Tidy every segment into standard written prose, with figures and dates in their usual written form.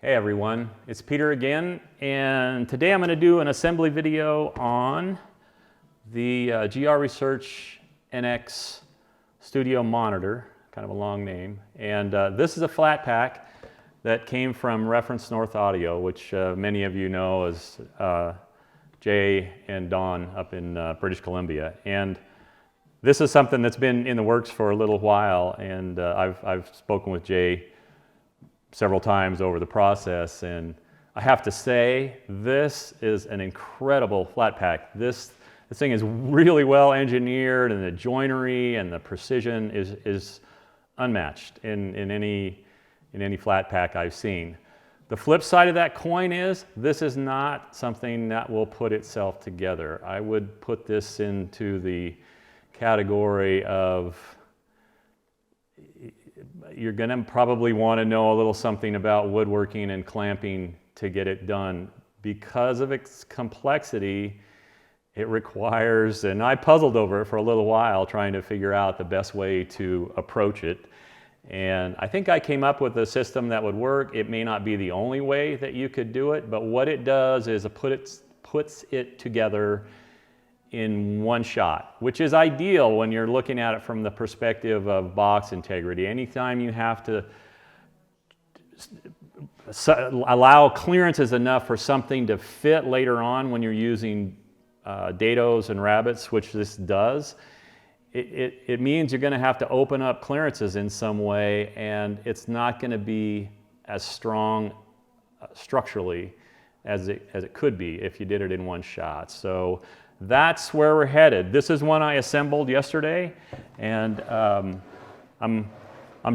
Hey everyone, it's Peter again, and today I'm going to do an assembly video on the GR Research NX Studio Monitor, kind of a long name, and this is a flat pack that came from Reference North Audio, which many of you know as Jay and Don up in British Columbia. And this is something that's been in the works for a little while, and I've spoken with Jay several times over the process, and I have to say this is an incredible flat pack. This thing is really well engineered, and the joinery and the precision is unmatched in any flat pack I've seen. The flip side of that coin is this is not something that will put itself together. I would put this into the category of you're going to probably want to know a little something about woodworking and clamping to get it done. Because of its complexity, it requires, and I puzzled over it for a little while trying to figure out the best way to approach it. And I think I came up with a system that would work. It may not be the only way that you could do it, but what it does is it puts it together in one shot, which is ideal when you're looking at it from the perspective of box integrity. Anytime you have to allow clearances enough for something to fit later on when you're using dados and rabbets, which this does, it means you're going to have to open up clearances in some way, and it's not going to be as strong structurally as it could be if you did it in one shot. So that's where we're headed. This is one I assembled yesterday, and I'm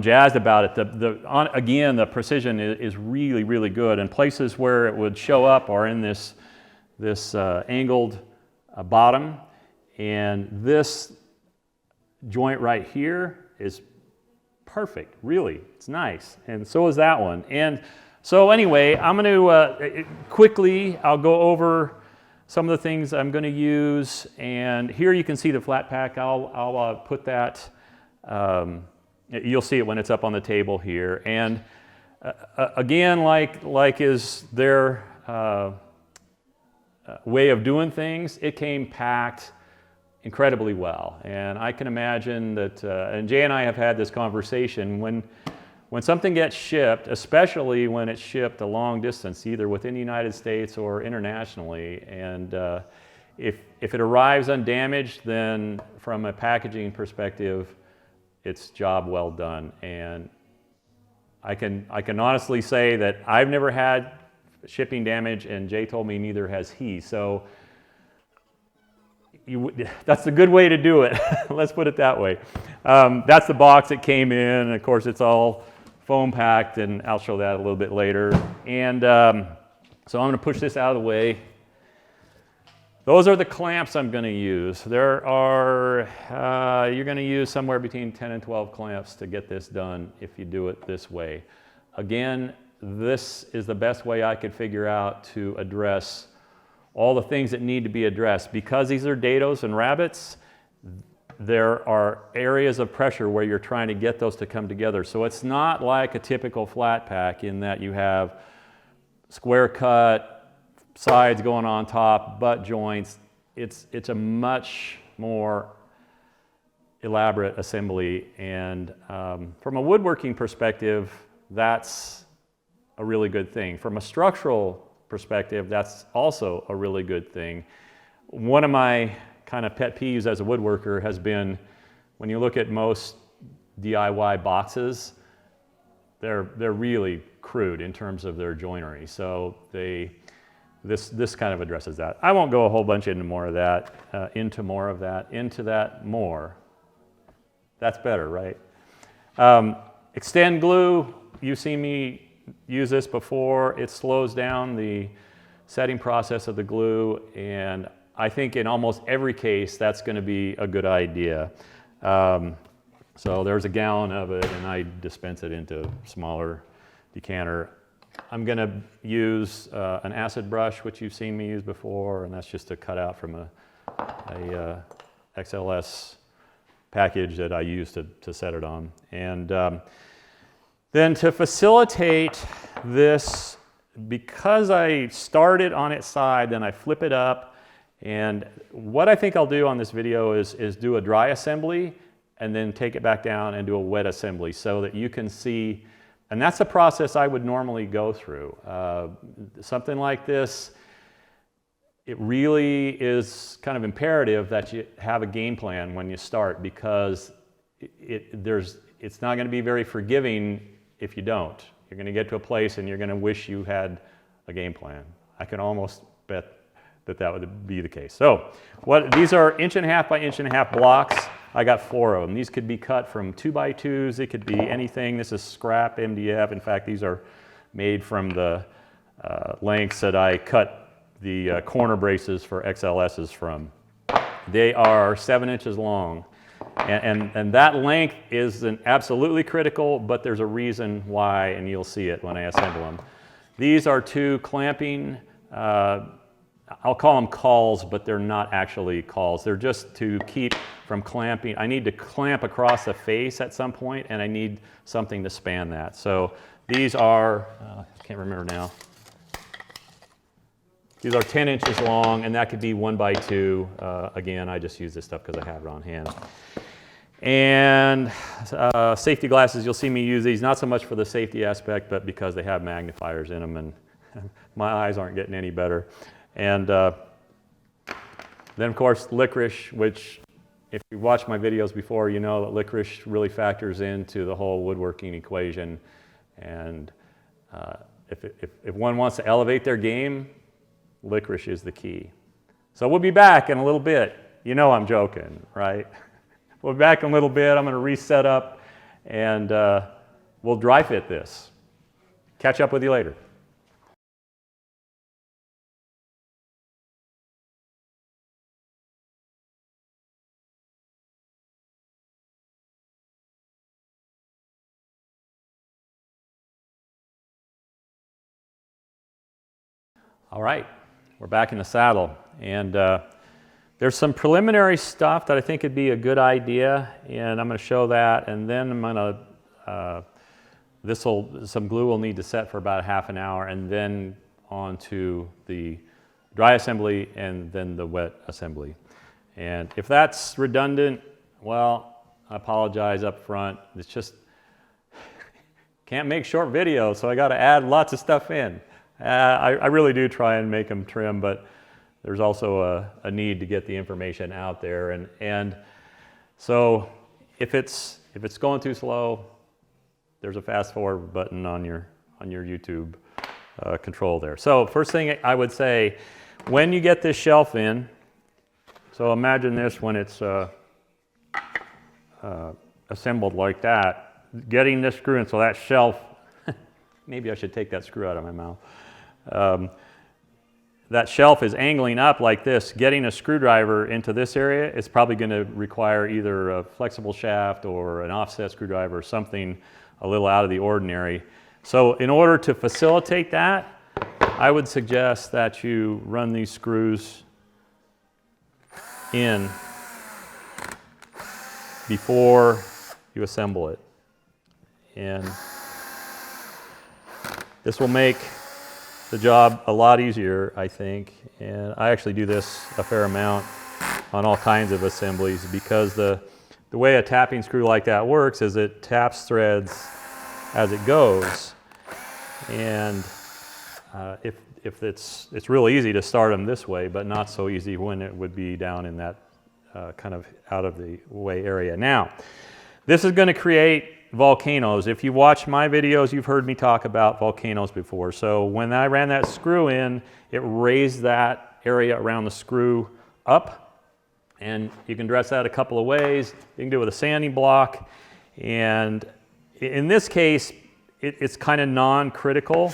jazzed about it. Again, the precision is really, really good, and places where it would show up are in this angled bottom, and this joint right here is perfect. Really, it's nice, and so is that one. And so anyway, I'm going to quickly, I'll go over some of the things I'm going to use, and here you can see the flat pack. I'll put that, you'll see it when it's up on the table here. And again, like is their way of doing things, it came packed incredibly well. And I can imagine that, and Jay and I have had this conversation, when something gets shipped, especially when it's shipped a long distance, either within the United States or internationally, and if it arrives undamaged, then from a packaging perspective, it's job well done. And I can honestly say that I've never had shipping damage, and Jay told me neither has he. So that's a good way to do it. Let's put it that way. That's the box it came in, and of course it's all foam packed, and I'll show that a little bit later. And so I'm going to push this out of the way. Those are the clamps I'm going to use. There are, you're going to use somewhere between 10 and 12 clamps to get this done if you do it this way. Again, this is the best way I could figure out to address all the things that need to be addressed. Because these are dados and rabbets, there are areas of pressure where you're trying to get those to come together. So it's not like a typical flat pack in that you have square cut, sides going on top, butt joints. It's a much more elaborate assembly, and from a woodworking perspective, that's a really good thing. From a structural perspective, that's also a really good thing. One of my kind of pet peeves as a woodworker has been when you look at most DIY boxes, they're really crude in terms of their joinery. So this kind of addresses that. I won't go a whole bunch into that more. That's better, right? Extend glue, you've seen me use this before. It slows down the setting process of the glue, and I think in almost every case that's going to be a good idea. So there's a gallon of it, and I dispense it into a smaller decanter. I'm going to use an acid brush, which you've seen me use before, and that's just to cut out from a XLS package that I use to set it on. And Then to facilitate this, because I started on its side, then I flip it up, and what I think I'll do on this video is do a dry assembly and then take it back down and do a wet assembly so that you can see, and that's the process I would normally go through. Something like this, it really is kind of imperative that you have a game plan when you start, because it's not going to be very forgiving if you don't. You're going to get to a place and you're going to wish you had a game plan. I can almost bet that would be the case. So these are 1.5 inch by 1.5 inch blocks. I got 4 of them. These could be cut from 2x2s. It could be anything. This is scrap MDF. In fact, these are made from the lengths that I cut the corner braces for XLSs from. They are 7 inches long. And that length is absolutely critical, but there's a reason why, and you'll see it when I assemble them. These are 2 clamping, I'll call them cauls, but they're not actually cauls. They're just to keep from clamping. I need to clamp across the face at some point, and I need something to span that. So these are, I can't remember now. These are 10 inches long, and that could be 1x2. Again, I just use this stuff because I have it on hand. And safety glasses, you'll see me use these, not so much for the safety aspect, but because they have magnifiers in them, and my eyes aren't getting any better. And then, of course, licorice, which if you've watched my videos before, you know that licorice really factors into the whole woodworking equation. And if one wants to elevate their game, licorice is the key. So we'll be back in a little bit. You know I'm joking, right? We'll be back in a little bit. I'm going to reset up, and we'll dry fit this. Catch up with you later. All right, we're back in the saddle, and there's some preliminary stuff that I think would be a good idea, and I'm going to show that, and then I'm going to, some glue will need to set for about half an hour, and then on to the dry assembly and then the wet assembly. And if that's redundant, well, I apologize up front. It's just, can't make short videos, so I got to add lots of stuff in. I really do try and make them trim, but there's also a need to get the information out there, and so if it's going too slow, there's a fast forward button on your YouTube control there. So first thing I would say, when you get this shelf in, so imagine this when it's assembled like that, getting this screw in, so that shelf, maybe I should take that screw out of my mouth. That shelf is angling up like this. Getting a screwdriver into this area is probably going to require either a flexible shaft or an offset screwdriver or something a little out of the ordinary. So in order to facilitate that, I would suggest that you run these screws in before you assemble it. And this will make the job a lot easier, I think, and I actually do this a fair amount on all kinds of assemblies, because the way a tapping screw like that works is it taps threads as it goes, and it's real easy to start them this way, but not so easy when it would be down in that kind of out of the way area. Now, this is going to create volcanoes. If you watch my videos, you've heard me talk about volcanoes before. So when I ran that screw in, it raised that area around the screw up, and you can dress that a couple of ways. You can do it with a sanding block, and in this case, it's kind of non-critical.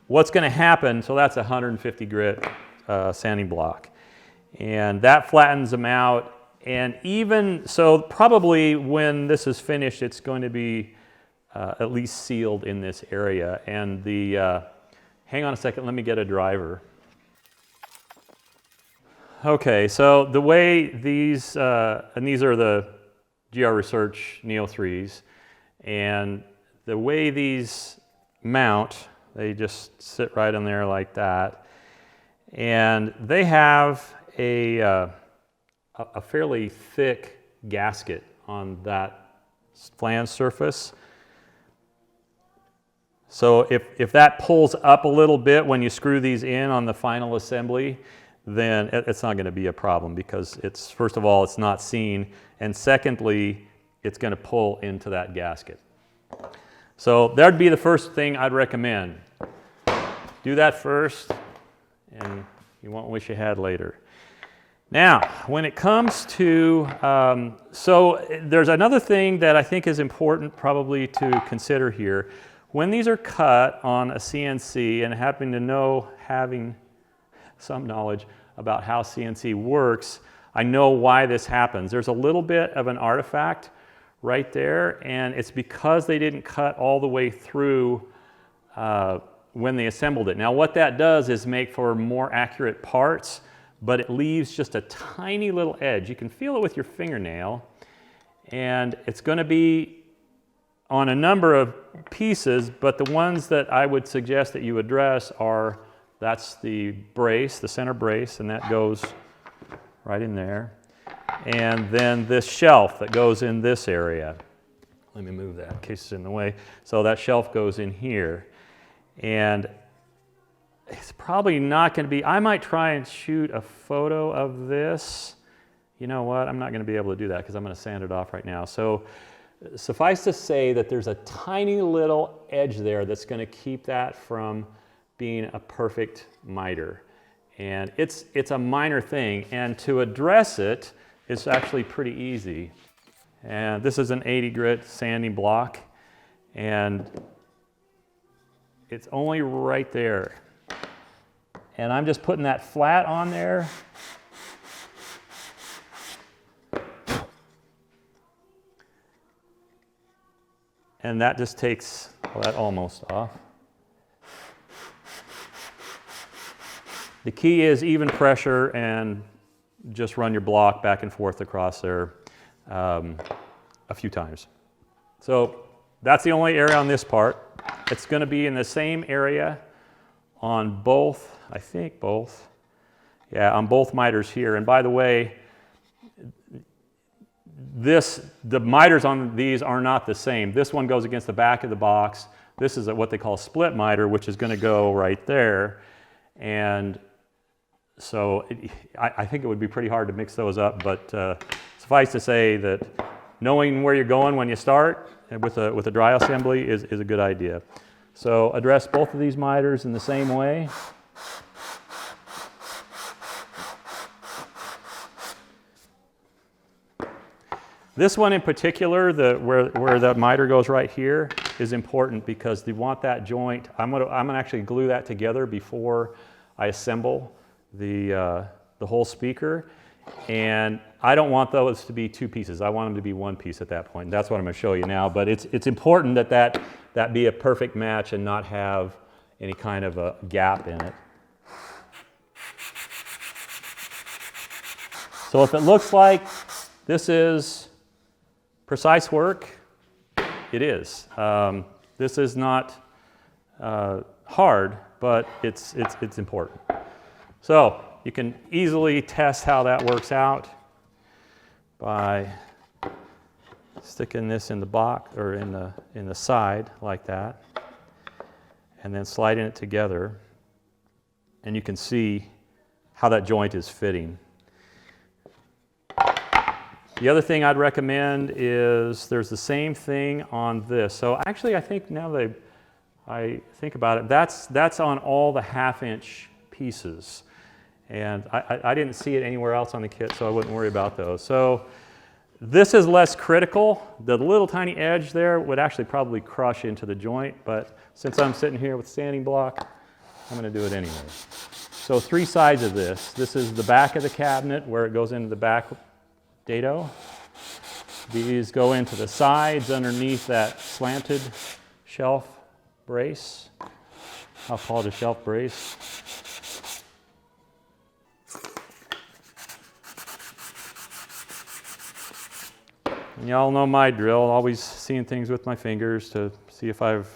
What's going to happen, so that's a 150 grit sanding block, and that flattens them out. And even so, probably when this is finished, it's going to be at least sealed in this area. And hang on a second, let me get a driver. Okay, so the way these, and these are the GR Research Neo 3s, and the way these mount, they just sit right in there like that, and they have a fairly thick gasket on that flange surface. So if that pulls up a little bit when you screw these in on the final assembly, then it's not going to be a problem, because it's, first of all, it's not seen, and secondly, it's going to pull into that gasket. So that'd be the first thing I'd recommend. Do that first, and you won't wish you had later. Now, when it comes to, so there's another thing that I think is important probably to consider here. When these are cut on a CNC, and having some knowledge about how CNC works, I know why this happens. There's a little bit of an artifact right there, and it's because they didn't cut all the way through when they assembled it. Now what that does is make for more accurate parts, but it leaves just a tiny little edge. You can feel it with your fingernail, and it's going to be on a number of pieces, but the ones that I would suggest that you address are, that's the brace, the center brace, and that goes right in there. And then this shelf that goes in this area. Let me move that in case it's in the way. So that shelf goes in here. And it's probably not going to be, I might try and shoot a photo of this. You know what, I'm not going to be able to do that because I'm going to sand it off right now. So suffice to say that there's a tiny little edge there that's going to keep that from being a perfect miter. And it's a minor thing, and to address it is actually pretty easy. And this is an 80 grit sanding block, and it's only right there. And I'm just putting that flat on there. And that just takes that almost off. The key is even pressure, and just run your block back and forth across there a few times. So that's the only area on this part. It's going to be in the same area on both, I think both, yeah, on both miters here. And by the way, the miters on these are not the same. This one goes against the back of the box. This is what they call a split miter, which is going to go right there. And so I think it would be pretty hard to mix those up, but suffice to say that knowing where you're going when you start with a dry assembly is a good idea. So address both of these miters in the same way. This one in particular, where the miter goes right here, is important because you want that joint. I'm gonna actually glue that together before I assemble the whole speaker, and I don't want those to be two pieces. I want them to be one piece at that point. And that's what I'm going to show you now. But it's important that be a perfect match and not have any kind of a gap in it. So if it looks like this is precise work, it is. This is not hard, but it's important. So you can easily test how that works out by sticking this in the box or in the side like that, and then sliding it together, and you can see how that joint is fitting. The other thing I'd recommend is there's the same thing on this. So actually, I think now that I think about it, that's on all the 1/2-inch pieces. And I didn't see it anywhere else on the kit, so I wouldn't worry about those. So this is less critical. The little tiny edge there would actually probably crush into the joint, but since I'm sitting here with sanding block, I'm going to do it anyway. So 3 sides of this. This is the back of the cabinet where it goes into the back dado. These go into the sides underneath that slanted shelf brace. I'll call it a shelf brace. And y'all know my drill, always seeing things with my fingers to see if I've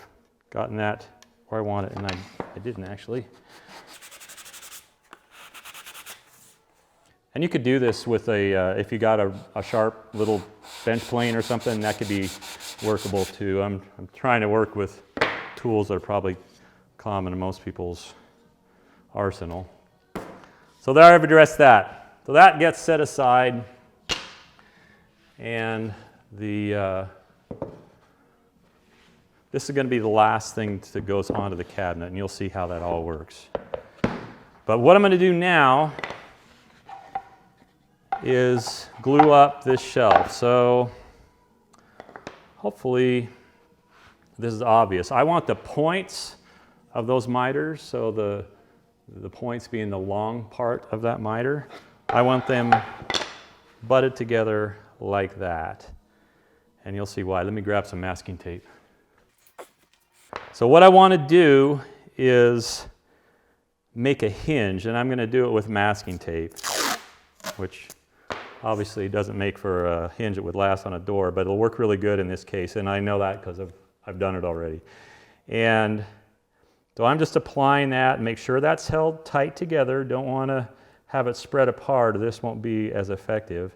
gotten that where I want it, and I didn't actually. And you could do this with if you got a sharp little bench plane or something, that could be workable too. I'm trying to work with tools that are probably common in most people's arsenal. So there I've addressed that. So that gets set aside, and this is going to be the last thing that goes onto the cabinet, and you'll see how that all works. But what I'm going to do now is glue up this shelf. So hopefully this is obvious. I want the points of those miters, so the points being the long part of that miter, I want them butted together like that. And you'll see why. Let me grab some masking tape. So what I want to do is make a hinge, and I'm going to do it with masking tape, which obviously doesn't make for a hinge that would last on a door, but it'll work really good in this case, and I know that because I've done it already. And so I'm just applying that and make sure that's held tight together. Don't want to have it spread apart, or this won't be as effective.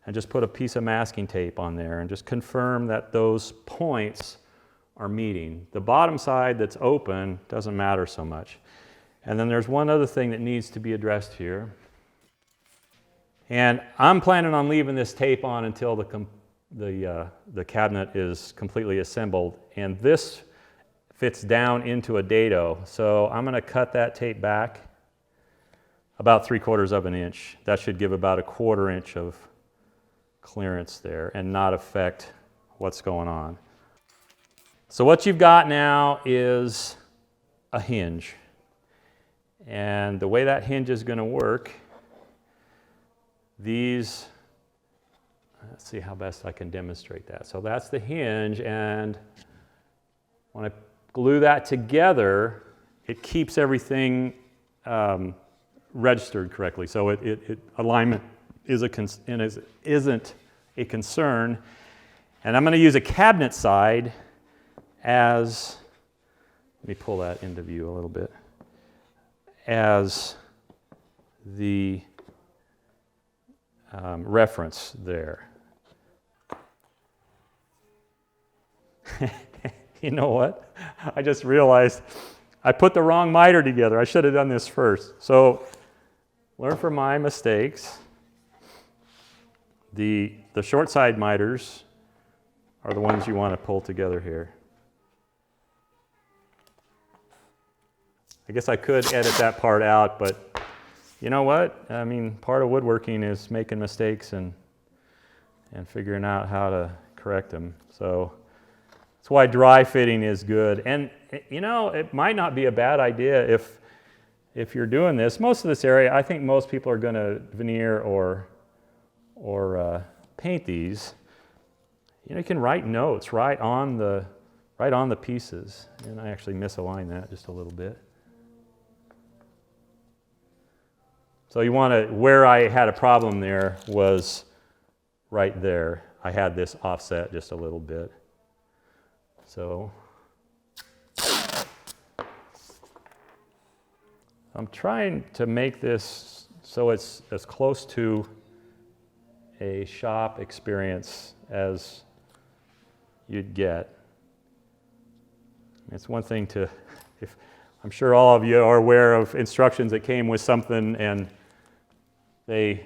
And just put a piece of masking tape on there and just confirm that those points are meeting. The bottom side that's open doesn't matter so much. And then there's one other thing that needs to be addressed here. And I'm planning on leaving this tape on until the cabinet is completely assembled. And this fits down into a dado. So I'm going to cut that tape back about 3/4 of an inch. That should give about 1/4 inch of clearance there and not affect what's going on. So what you've got now is a hinge. And the way that hinge is going to work, let's see how best I can demonstrate that. So that's the hinge, and when I glue that together, it keeps everything registered correctly. So alignment isn't a concern. And I'm going to use a cabinet side as, let me pull that into view a little bit, as the reference there. You know what? I just realized I put the wrong miter together. I should have done this first. So learn from my mistakes. The short side miters are the ones you want to pull together here. I guess I could edit that part out, but you know what? I mean, part of woodworking is making mistakes and figuring out how to correct them. So that's why dry fitting is good. And you know, it might not be a bad idea if you're doing this. Most of this area, I think most people are going to veneer or paint these. You know, you can write notes right on the pieces. And I actually misaligned that just a little bit. So you want to, where I had a problem there was right there. I had this offset just a little bit. So I'm trying to make this so it's as close to a shop experience as you'd get. It's one thing to, I'm sure all of you are aware of instructions that came with something and they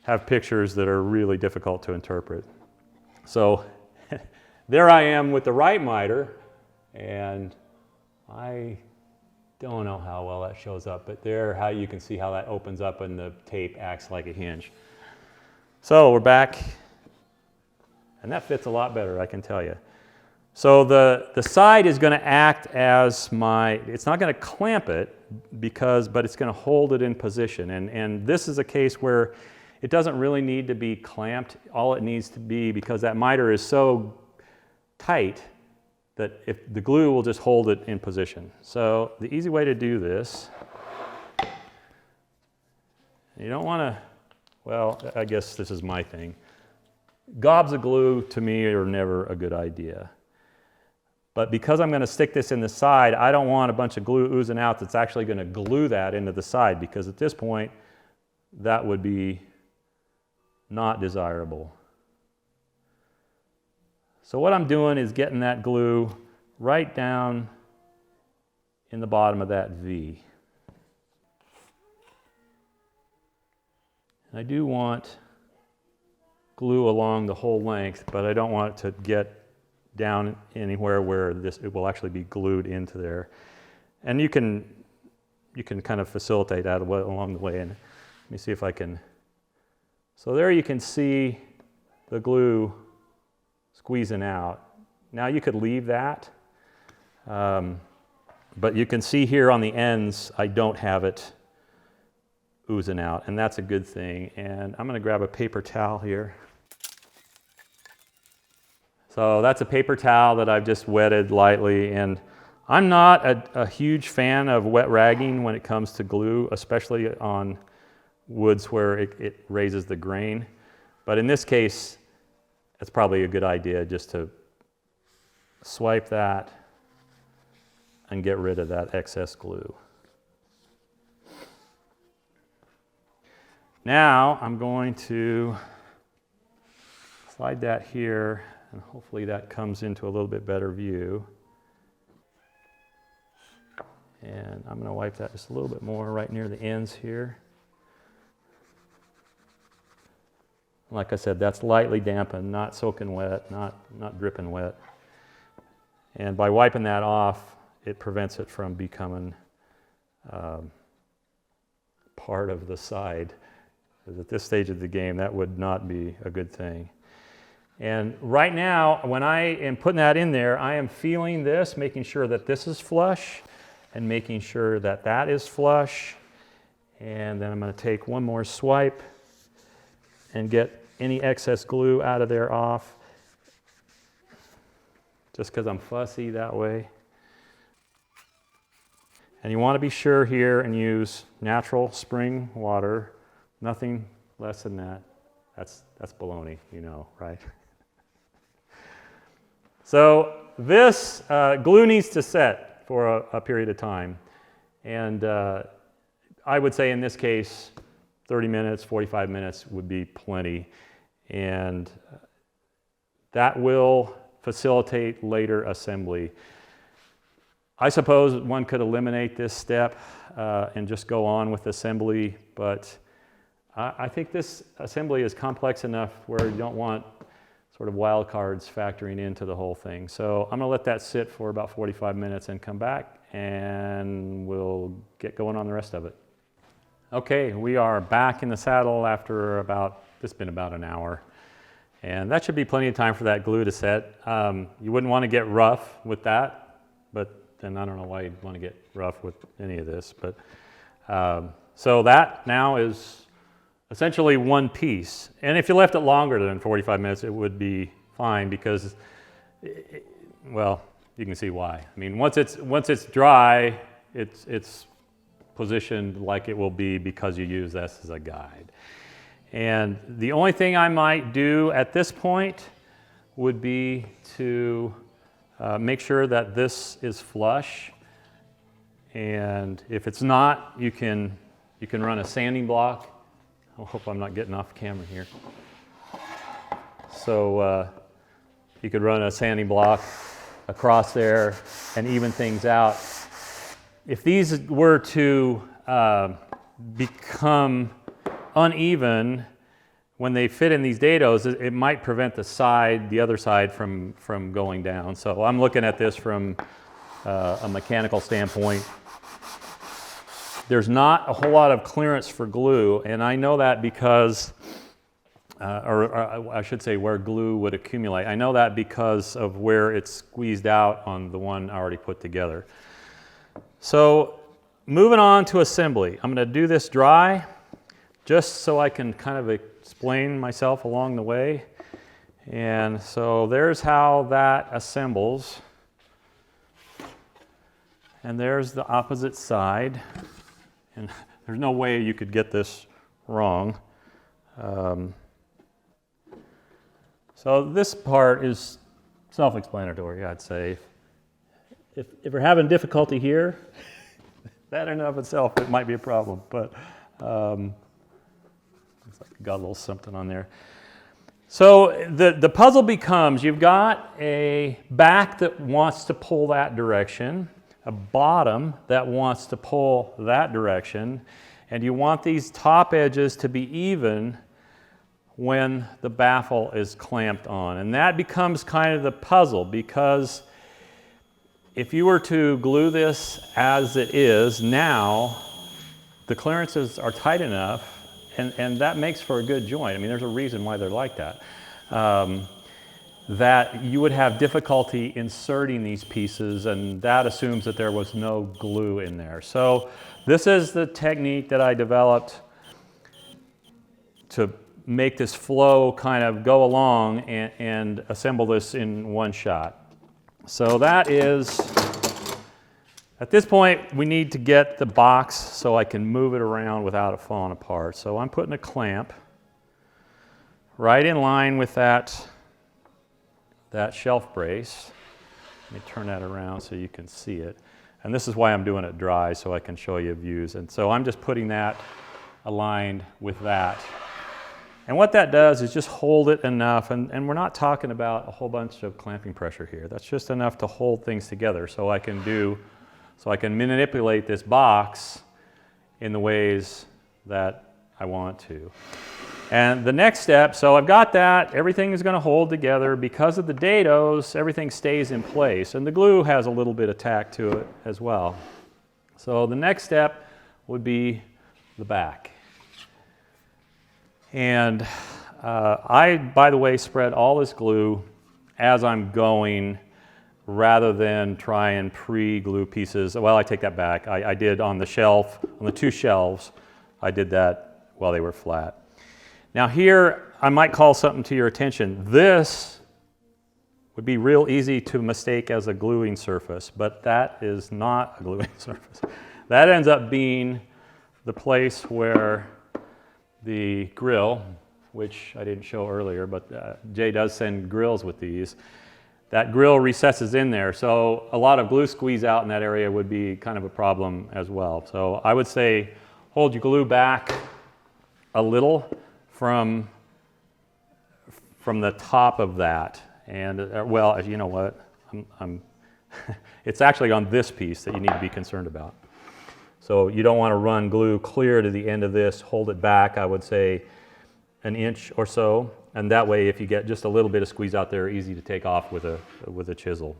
have pictures that are really difficult to interpret. So there I am with the right miter, and I don't know how well that shows up, but there, how you can see how that opens up and the tape acts like a hinge. So we're back, and that fits a lot better, I can tell you. So the side is going to act as it's not going to clamp it, but it's going to hold it in position. And this is a case where it doesn't really need to be clamped. All it needs to be, because that miter is so tight that if the glue will just hold it in position. So the easy way to do this, you don't want to, well, I guess this is my thing. Gobs of glue to me are never a good idea. But because I'm going to stick this in the side, I don't want a bunch of glue oozing out that's actually going to glue that into the side, because at this point that would be not desirable. So what I'm doing is getting that glue right down in the bottom of that V. And I do want glue along the whole length, but I don't want it to get down anywhere where it will actually be glued into there. And you can kind of facilitate that along the way. And let me see if I can. So there you can see the glue squeezing out. Now you could leave that, but you can see here on the ends I don't have it oozing out, and that's a good thing. And I'm going to grab a paper towel here. So that's a paper towel that I've just wetted lightly, and I'm not a huge fan of wet ragging when it comes to glue, especially on woods where it raises the grain. But in this case, it's probably a good idea just to swipe that and get rid of that excess glue. Now I'm going to slide that here, and hopefully that comes into a little bit better view. And I'm going to wipe that just a little bit more right near the ends here. Like I said, that's lightly dampened, not soaking wet, not dripping wet. And by wiping that off, it prevents it from becoming part of the side. Because at this stage of the game, that would not be a good thing. And right now, when I am putting that in there, I am feeling this, making sure that this is flush, and making sure that that is flush. And then I'm going to take one more swipe and get any excess glue out of there off, just because I'm fussy that way. And you want to be sure here and use natural spring water, nothing less than that. That's baloney, you know, right? So this glue needs to set for a period of time. And I would say in this case, 30 minutes, 45 minutes would be plenty. And that will facilitate later assembly. I suppose one could eliminate this step and just go on with assembly, but I think this assembly is complex enough where you don't want sort of wild cards factoring into the whole thing. So I'm going to let that sit for about 45 minutes and come back, and we'll get going on the rest of it. Okay, we are back in the saddle after it's been about an hour. And that should be plenty of time for that glue to set. You wouldn't want to get rough with that, but then I don't know why you'd want to get rough with any of this. But so that now is essentially one piece. And if you left it longer than 45 minutes, it would be fine because, well, you can see why. I mean, once it's dry, it's positioned like it will be because you use this as a guide. And the only thing I might do at this point would be to make sure that this is flush. And if it's not, you can run a sanding block. I hope I'm not getting off camera here. So you could run a sanding block across there and even things out. If these were to become uneven when they fit in these dados, it might prevent the other side from going down. So I'm looking at this from a mechanical standpoint. There's not a whole lot of clearance for glue, and I know that because, or I should say where glue would accumulate. I know that because of where it's squeezed out on the one I already put together. So moving on to assembly. I'm going to do this dry just so I can kind of explain myself along the way. And so there's how that assembles. And there's the opposite side. And there's no way you could get this wrong. So this part is self-explanatory, I'd say. If you're having difficulty here, that in and of itself, it might be a problem, but looks like I got a little something on there. So the puzzle becomes, you've got a back that wants to pull that direction, a bottom that wants to pull that direction, and you want these top edges to be even when the baffle is clamped on. And that becomes kind of the puzzle, because if you were to glue this as it is now, the clearances are tight enough, and that makes for a good joint. I mean, there's a reason why they're like that. That you would have difficulty inserting these pieces, and that assumes that there was no glue in there. So this is the technique that I developed to make this flow kind of go along and assemble this in one shot. So that is, at this point, we need to get the box so I can move it around without it falling apart. So I'm putting a clamp right in line with that shelf brace. Let me turn that around so you can see it. And this is why I'm doing it dry, so I can show you views. And so I'm just putting that aligned with that. And what that does is just hold it enough, and we're not talking about a whole bunch of clamping pressure here. That's just enough to hold things together so I can manipulate this box in the ways that I want to. And the next step, so I've got that, everything is going to hold together. Because of the dados, everything stays in place, and the glue has a little bit of tack to it as well. So the next step would be the back. And I, by the way, spread all this glue as I'm going rather than try and pre-glue pieces. Well, I take that back. I did on the shelf, on the two shelves, I did that while they were flat. Now here, I might call something to your attention. This would be real easy to mistake as a gluing surface, but that is not a gluing surface. That ends up being the place where the grill, which I didn't show earlier, but Jay does send grills with these. That grill recesses in there, so a lot of glue squeeze out in that area would be kind of a problem as well. So I would say hold your glue back a little from the top of that. And well, you know what? It's actually on this piece that you need to be concerned about. So you don't want to run glue clear to the end of this, hold it back, I would say an inch or so, and that way if you get just a little bit of squeeze out there, easy to take off with a chisel.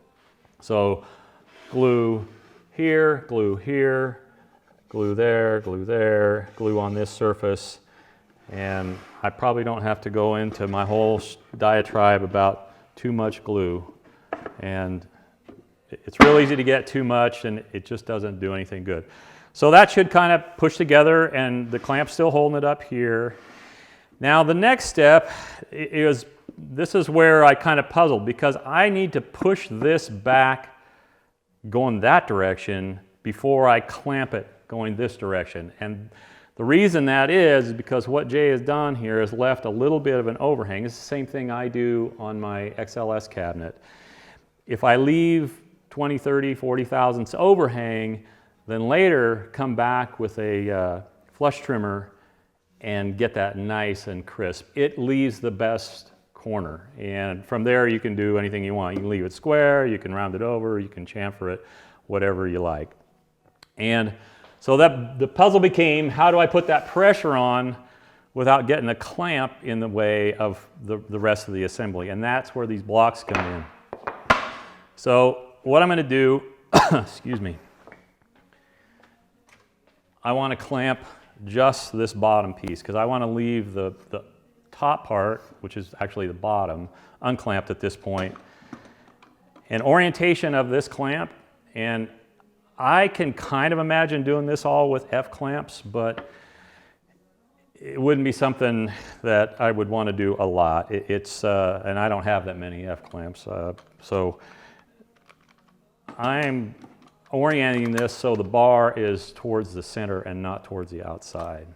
So glue here, glue here, glue there, glue on this surface, and I probably don't have to go into my whole diatribe about too much glue. And it's real easy to get too much, and it just doesn't do anything good. So that should kind of push together, and the clamp's still holding it up here. Now the next step is, this is where I kind of puzzled, because I need to push this back going that direction before I clamp it going this direction. And the reason that is because what Jay has done here is left a little bit of an overhang. It's the same thing I do on my XLS cabinet. If I leave 20, 30, 40 thousandths overhang, then later come back with a flush trimmer and get that nice and crisp. It leaves the best corner, and from there you can do anything you want. You can leave it square, you can round it over, you can chamfer it, whatever you like. And so that the puzzle became, how do I put that pressure on without getting a clamp in the way of the rest of the assembly? And that's where these blocks come in. So what I'm going to do, excuse me, I want to clamp just this bottom piece, because I want to leave the top part, which is actually the bottom, unclamped at this point. And orientation of this clamp, and I can kind of imagine doing this all with F clamps, but it wouldn't be something that I would want to do a lot. And I don't have that many F clamps, so I'm orienting this so the bar is towards the center and not towards the outside.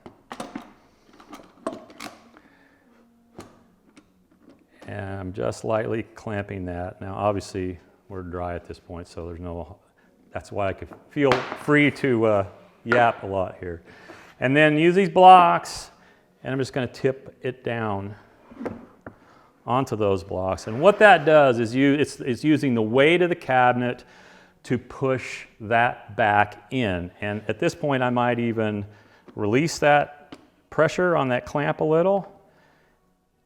And I'm just lightly clamping that. Now obviously we're dry at this point, so there's no, that's why I could feel free to yap a lot here. And then use these blocks, and I'm just going to tip it down onto those blocks. And what that does is it's using the weight of the cabinet to push that back in. And at this point I might even release that pressure on that clamp a little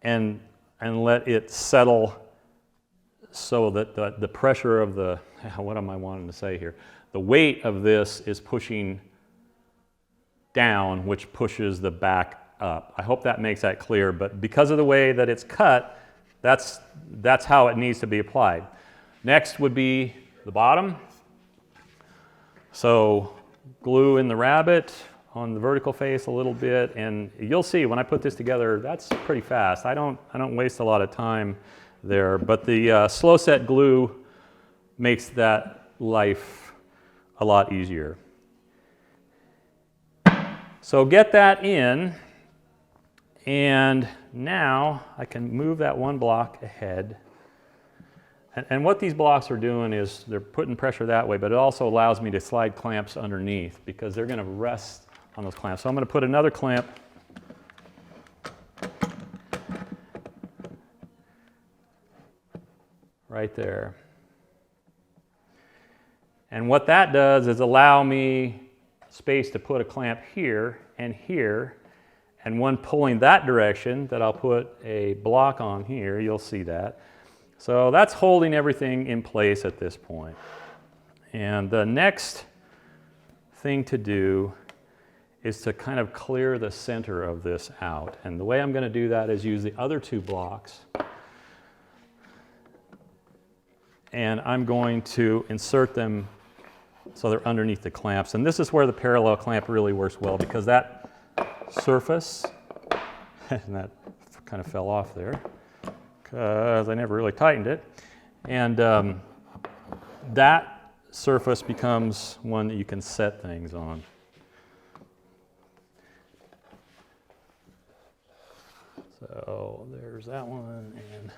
and let it settle so that the pressure of the, what am I wanting to say here? The weight of this is pushing down, which pushes the back up. I hope that makes that clear, but because of the way that it's cut, that's how it needs to be applied. Next would be the bottom. So glue in the rabbet on the vertical face a little bit, and you'll see when I put this together, that's pretty fast. I don't waste a lot of time there, but the slow set glue makes that life a lot easier. So get that in, and now I can move that one block ahead. And what these blocks are doing is they're putting pressure that way, but it also allows me to slide clamps underneath because they're going to rest on those clamps. So I'm going to put another clamp right there. And what that does is allow me space to put a clamp here, and one pulling that direction that I'll put a block on here, you'll see that. So that's holding everything in place at this point. And the next thing to do is to kind of clear the center of this out. And the way I'm going to do that is use the other two blocks. And I'm going to insert them so they're underneath the clamps. And this is where the parallel clamp really works well, because that surface, and that kind of fell off there, because I never really tightened it. And that surface becomes one that you can set things on. So there's that one, and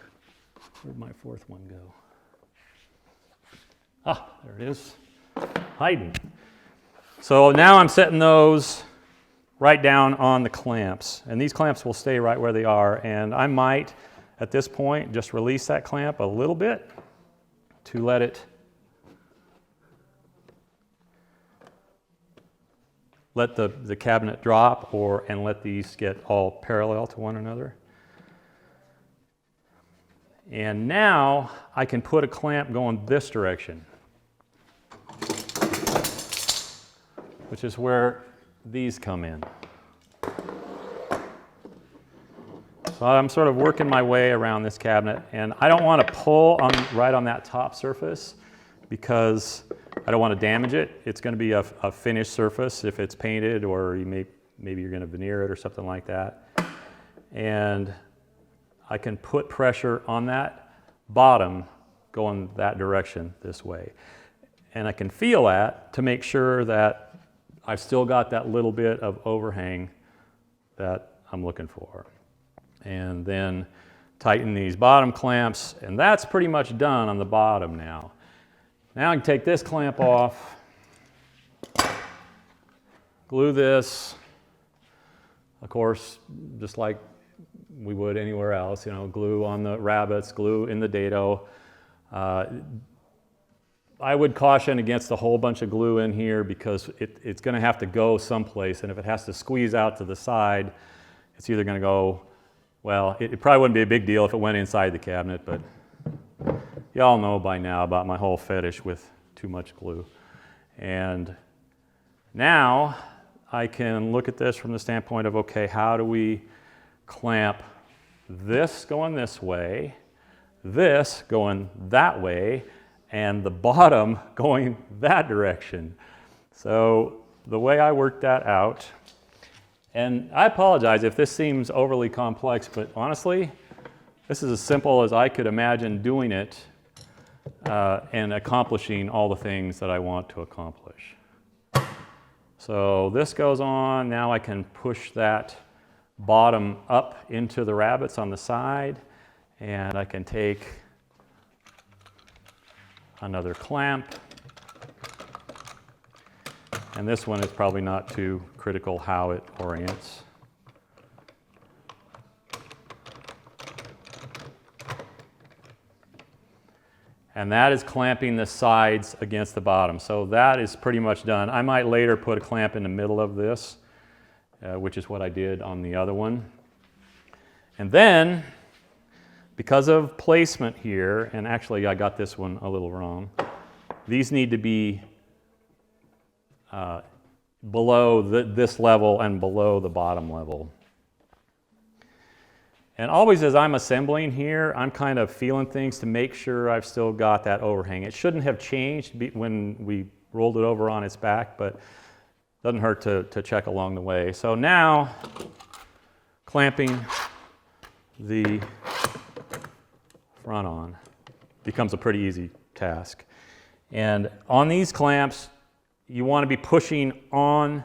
where'd my fourth one go? Ah, there it is, hiding. So now I'm setting those right down on the clamps, and these clamps will stay right where they are, and I might, at this point, just release that clamp a little bit to let it let the cabinet drop, and let these get all parallel to one another. And now I can put a clamp going this direction, which is where these come in. So I'm sort of working my way around this cabinet, and I don't want to pull right on that top surface because I don't want to damage it. It's going to be a finished surface if it's painted, or maybe you're going to veneer it or something like that. And I can put pressure on that bottom going that direction this way. And I can feel that to make sure that I've still got that little bit of overhang that I'm looking for. And then tighten these bottom clamps, and that's pretty much done on the bottom now. Now I can take this clamp off, glue this, of course, just like we would anywhere else, glue on the rabbets, glue in the dado. I would caution against a whole bunch of glue in here because it's going to have to go someplace, and if it has to squeeze out to the side, it's either going to go, well, it probably wouldn't be a big deal if it went inside the cabinet, but y'all know by now about my whole fetish with too much glue. And now I can look at this from the standpoint of, okay, how do we clamp this going this way, this going that way, and the bottom going that direction? So the way I worked that out, and I apologize if this seems overly complex, but honestly, this is as simple as I could imagine doing it and accomplishing all the things that I want to accomplish. So this goes on. Now I can push that bottom up into the rabbets on the side, And I can take another clamp. And this one is probably not too critical how it orients. And that is clamping the sides against the bottom. So that is pretty much done. I might later put a clamp in the middle of this, which is what I did on the other one. And then, because of placement here, and actually I got this one a little wrong, these need to be below this level and below the bottom level. And always as I'm assembling here, I'm kind of feeling things to make sure I've still got that overhang. It shouldn't have changed when we rolled it over on its back, but it doesn't hurt to check along the way. So now, clamping the front on becomes a pretty easy task. And on these clamps, you want to be pushing on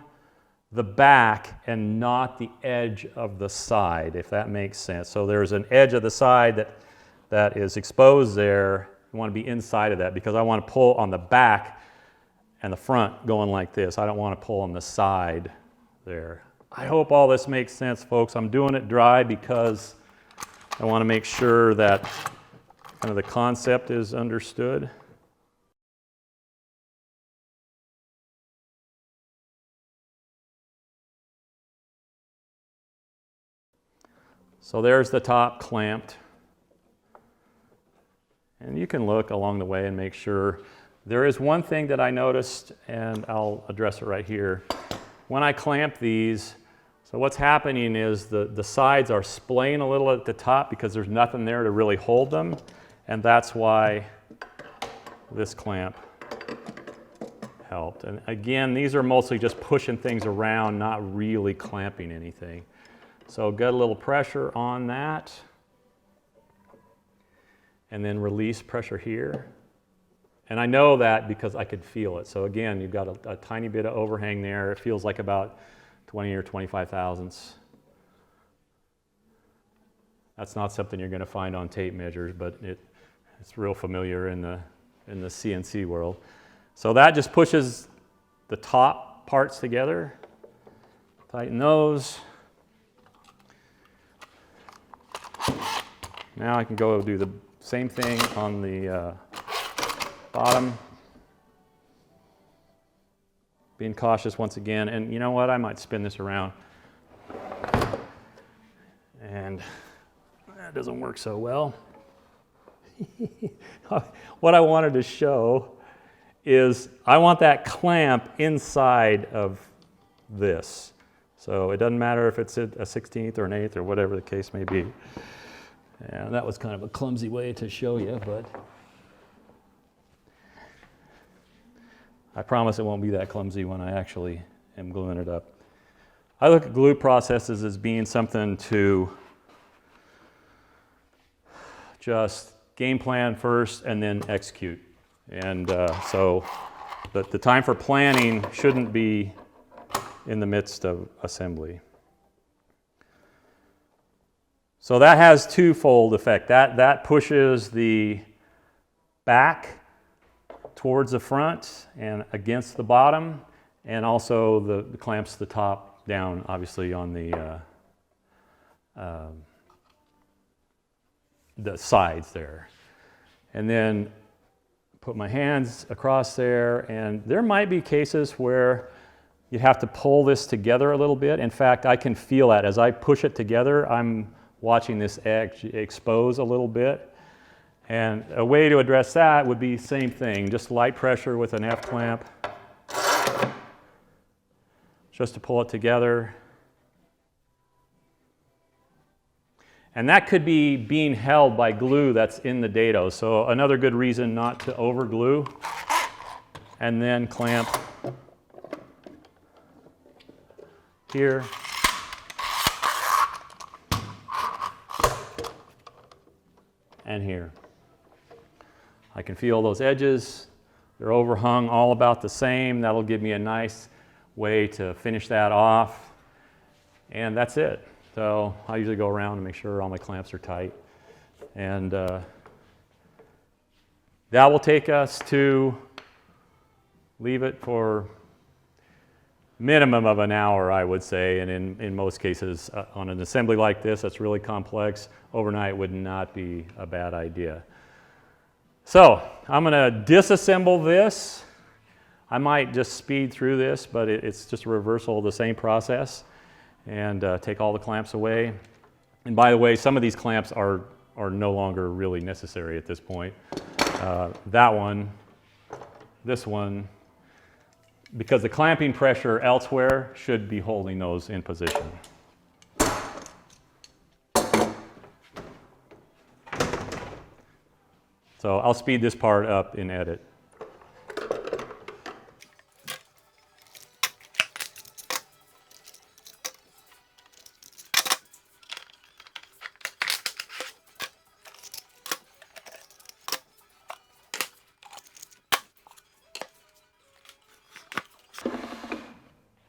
the back and not the edge of the side, if that makes sense. So there's an edge of the side that is exposed there. You want to be inside of that because I want to pull on the back and the front going like this. I don't want to pull on the side there. I hope all this makes sense, folks. I'm doing it dry because I want to make sure that kind of the concept is understood. So there's the top clamped. And you can look along the way and make sure. There is one thing that I noticed, and I'll address it right here. When I clamp these, so what's happening is the sides are splaying a little at the top because there's nothing there to really hold them. And that's why this clamp helped. And again, these are mostly just pushing things around, not really clamping anything. So get a little pressure on that, and then release pressure here. And I know that because I could feel it. So again, you've got a tiny bit of overhang there. It feels like about 20 or 25 thousandths. That's not something you're going to find on tape measures, but it's real familiar in the CNC world. So that just pushes the top parts together. Tighten those. Now I can go do the same thing on the bottom. Being cautious once again, and you know what, I might spin this around. And that doesn't work so well. What I wanted to show is I want that clamp inside of this. So it doesn't matter if it's a 16th or an 1/8 or whatever the case may be. And that was kind of a clumsy way to show you, but I promise it won't be that clumsy when I actually am gluing it up. I look at glue processes as being something to just game plan first and then execute. And so the time for planning shouldn't be in the midst of assembly. So that has twofold effect. That pushes the back towards the front and against the bottom, and also the clamps the top down, obviously, on the sides there. And then put my hands across there, and there might be cases where you have to pull this together a little bit. In fact, I can feel that as I push it together. I'm watching this edge expose a little bit. And a way to address that would be same thing, just light pressure with an F clamp, just to pull it together. And that could be being held by glue that's in the dado. So another good reason not to over glue, and then clamp here. And here. I can feel those edges. They're overhung all about the same. That'll give me a nice way to finish that off. And that's it. So I usually go around and make sure all my clamps are tight. And that will take us to leave it for minimum of an hour, I would say, and in most cases on an assembly like this that's really complex, overnight would not be a bad idea. So I'm going to disassemble this. I might just speed through this, but it's just a reversal of the same process, and take all the clamps away. And by the way, some of these clamps are no longer really necessary at this point. That one, this one, because the clamping pressure elsewhere should be holding those in position. So I'll speed this part up in edit.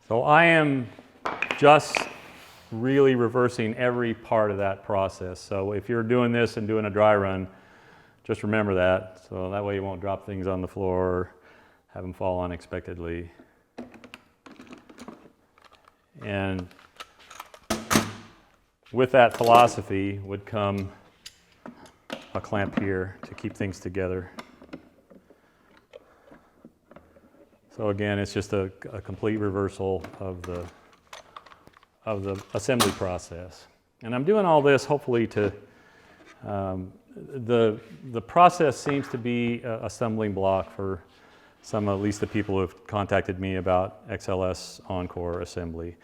So I am just really reversing every part of that process. So if you're doing this and doing a dry run, just remember that. So that way you won't drop things on the floor or have them fall unexpectedly. And with that philosophy would come a clamp here to keep things together. So again, it's just a complete reversal of the assembly process. And I'm doing all this hopefully to, the process seems to be a stumbling block for some, at least the people who have contacted me about XLS Encore assembly.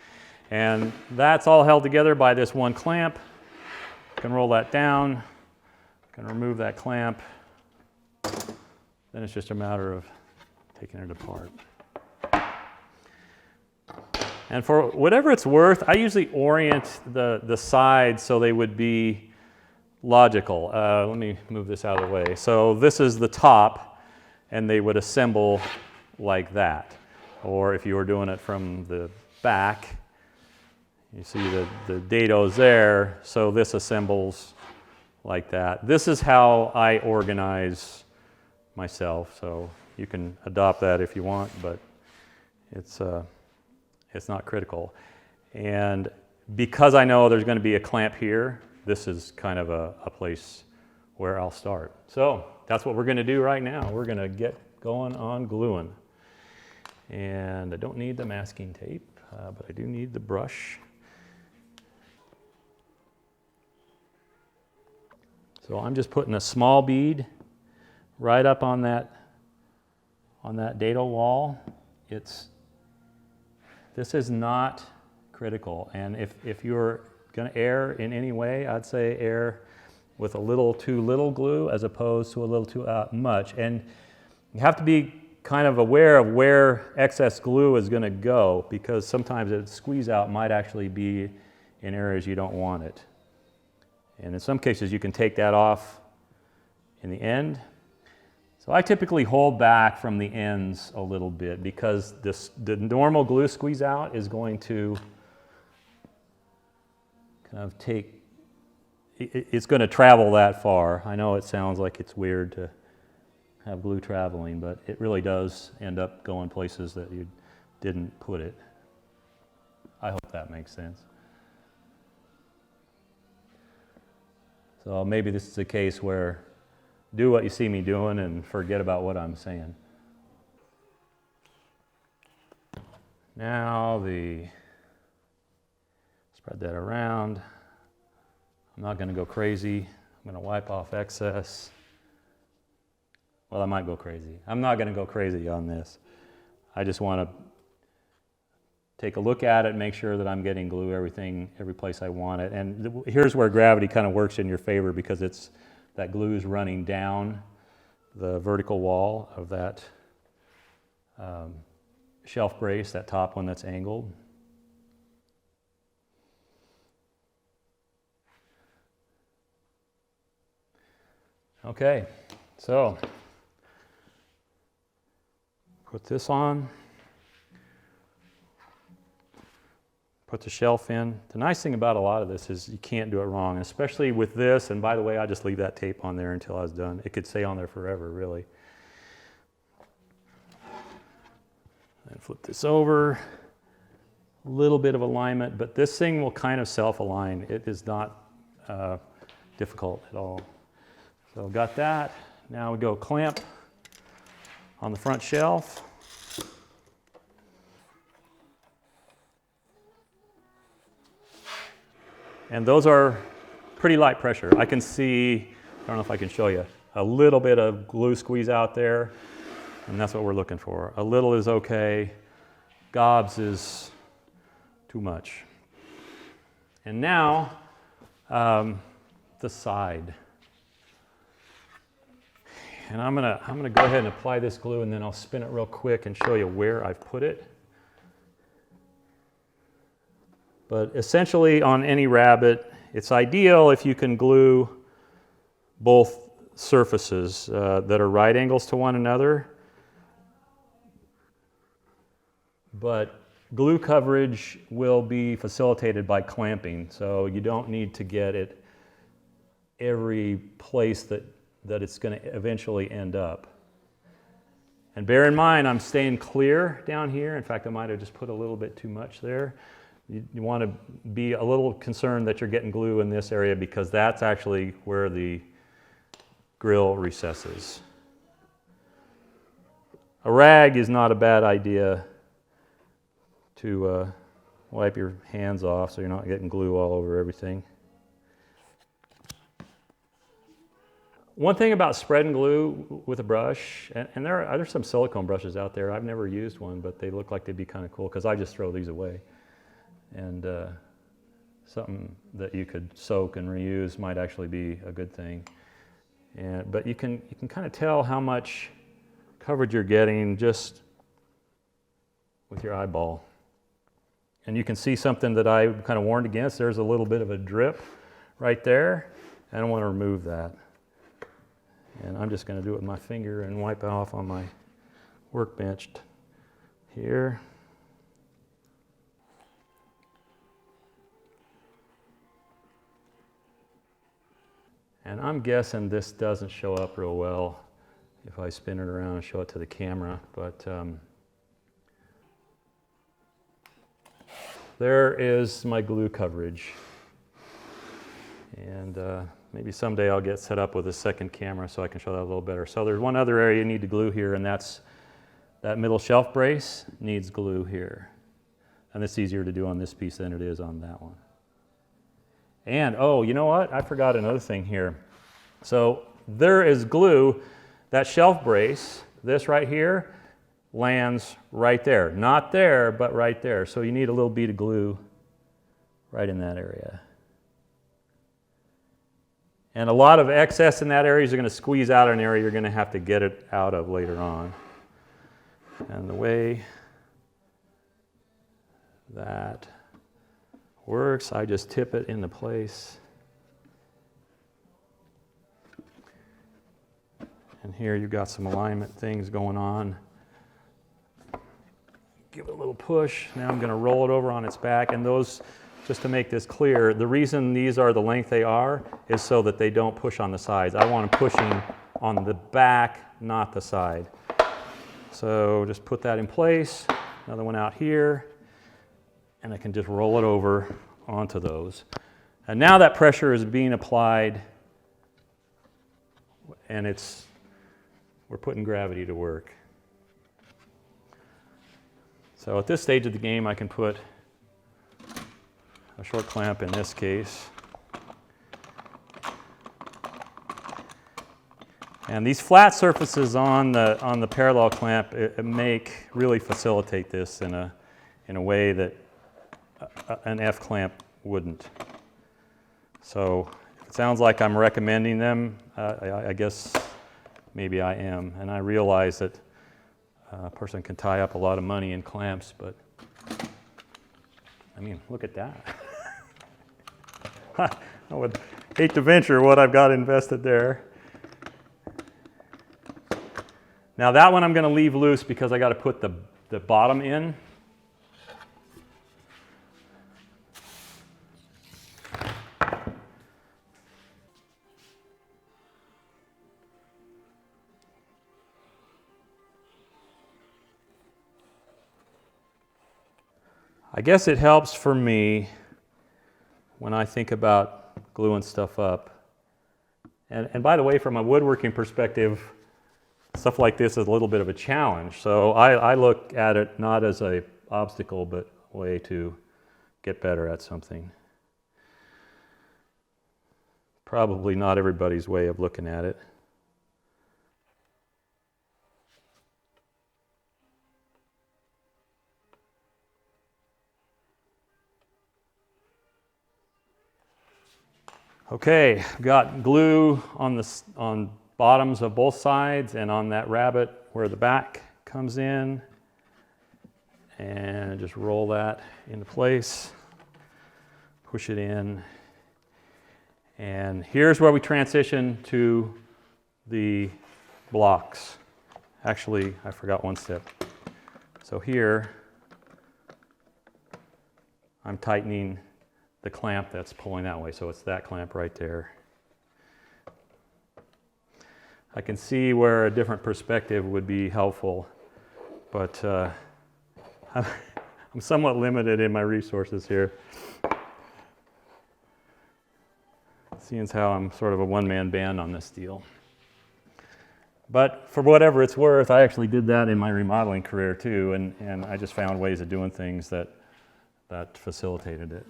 And that's all held together by this one clamp. I can roll that down, I can remove that clamp. Then it's just a matter of taking it apart. And for whatever it's worth, I usually orient the sides so they would be logical. Let me move this out of the way. So this is the top, and they would assemble like that. Or if you were doing it from the back, you see the dados there, so this assembles like that. This is how I organize myself, so you can adopt that if you want, but it's not critical. And because I know there's going to be a clamp here, this is kind of a place where I'll start. So that's what we're going to do right now. We're going to get going on gluing. And I don't need the masking tape, but I do need the brush. So I'm just putting a small bead right up on that dado wall. This is not critical, and if you're going to err in any way, I'd say err with a little too little glue as opposed to a little too much. And you have to be kind of aware of where excess glue is going to go, because sometimes a squeeze out might actually be in areas you don't want it. And in some cases you can take that off in the end. So I typically hold back from the ends a little bit, because the normal glue squeeze out is going to kind of it's going to travel that far. I know it sounds like it's weird to have glue traveling, but it really does end up going places that you didn't put it. I hope that makes sense. So maybe this is a case where do what you see me doing and forget about what I'm saying. Now spread that around. I'm not going to go crazy. I'm going to wipe off excess. Well, I might go crazy. I'm not going to go crazy on this. I just want to take a look at it, make sure that I'm getting glue every place I want it. And here's where gravity kind of works in your favor, because that glue is running down the vertical wall of that shelf brace, that top one that's angled. Okay, so put this on. put the shelf in. The nice thing about a lot of this is you can't do it wrong, especially with this. And by the way, I just leave that tape on there until I was done. It could stay on there forever, really. And flip this over. A little bit of alignment, but this thing will kind of self-align. It is not difficult at all. So got that. Now we go clamp on the front shelf. And those are pretty light pressure. I can see, I don't know if I can show you, a little bit of glue squeeze out there, and that's what we're looking for. A little is okay, gobs is too much. And now, the side. And I'm gonna go ahead and apply this glue, and then I'll spin it real quick and show you where I've put it. But essentially on any rabbet, it's ideal if you can glue both surfaces that are right angles to one another. But glue coverage will be facilitated by clamping, so you don't need to get it every place that it's going to eventually end up. And bear in mind, I'm staying clear down here. In fact, I might have just put a little bit too much there. You want to be a little concerned that you're getting glue in this area, because that's actually where the grill recesses. A rag is not a bad idea to wipe your hands off so you're not getting glue all over everything. One thing about spreading glue with a brush, and there are some silicone brushes out there. I've never used one, but they look like they'd be kind of cool because I just throw these away. And something that you could soak and reuse might actually be a good thing. But you can kind of tell how much coverage you're getting just with your eyeball. And you can see something that I kind of warned against. There's a little bit of a drip right there. I don't want to remove that. And I'm just going to do it with my finger and wipe it off on my workbench here. And I'm guessing this doesn't show up real well if I spin it around and show it to the camera, but there is my glue coverage. And maybe someday I'll get set up with a second camera so I can show that a little better. So there's one other area you need to glue here, and that's that middle shelf brace needs glue here. And it's easier to do on this piece than it is on that one. And, oh, you know what? I forgot another thing here. So there is glue. That shelf brace, this right here, lands right there. Not there, but right there. So you need a little bead of glue right in that area. And a lot of excess in that area is going to squeeze out an area you're going to have to get it out of later on. And the way that works, I just tip it into place. And here you've got some alignment things going on. Give it a little push. Now I'm going to roll it over on its back. And those, just to make this clear, the reason these are the length they are is so that they don't push on the sides. I want them pushing on the back, not the side. So just put that in place. Another one out here. And I can just roll it over onto those. And now that pressure is being applied, and we're putting gravity to work. So at this stage of the game, I can put a short clamp in this case. And these flat surfaces on the parallel clamp really facilitate this in a way that an F clamp wouldn't. So if it sounds like I'm recommending them, I guess maybe I am. And I realize that a person can tie up a lot of money in clamps, but I mean, look at that. I would hate to venture what I've got invested there. Now that one I'm going to leave loose because I got to put the bottom in. I guess it helps for me when I think about gluing stuff up. And by the way, from a woodworking perspective, stuff like this is a little bit of a challenge. So I look at it not as an obstacle, but a way to get better at something. Probably not everybody's way of looking at it. Okay, got glue on bottoms of both sides and on that rabbet where the back comes in, and just roll that into place, push it in, and here's where we transition to the blocks. Actually, I forgot one step. So here, I'm tightening the clamp that's pulling that way, so it's that clamp right there. I can see where a different perspective would be helpful, but I'm somewhat limited in my resources here. Seeing as how I'm sort of a one-man band on this deal. But for whatever it's worth, I actually did that in my remodeling career too, and I just found ways of doing things that facilitated it.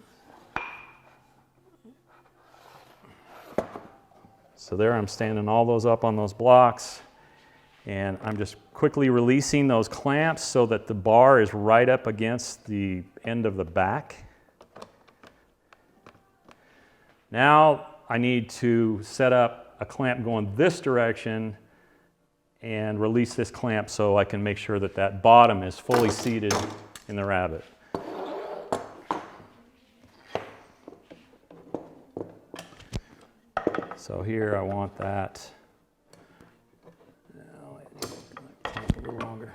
So there I'm standing all those up on those blocks, and I'm just quickly releasing those clamps so that the bar is right up against the end of the back. Now I need to set up a clamp going this direction and release this clamp so I can make sure that that bottom is fully seated in the rabbet. So here I want that. Now I need to clamp a little longer.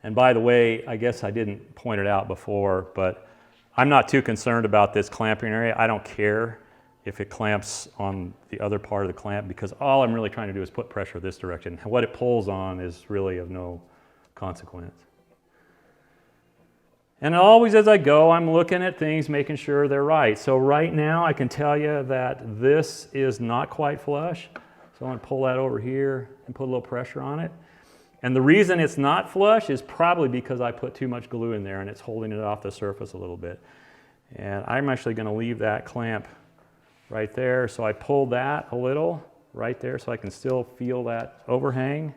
And by the way, I guess I didn't point it out before, but I'm not too concerned about this clamping area. I don't care if it clamps on the other part of the clamp, because all I'm really trying to do is put pressure this direction. What it pulls on is really of no consequence. And always as I go, I'm looking at things, making sure they're right. So right now I can tell you that this is not quite flush. So I'm going to pull that over here and put a little pressure on it. And the reason it's not flush is probably because I put too much glue in there and it's holding it off the surface a little bit. And I'm actually going to leave that clamp right there. So I pull that a little right there so I can still feel that overhang.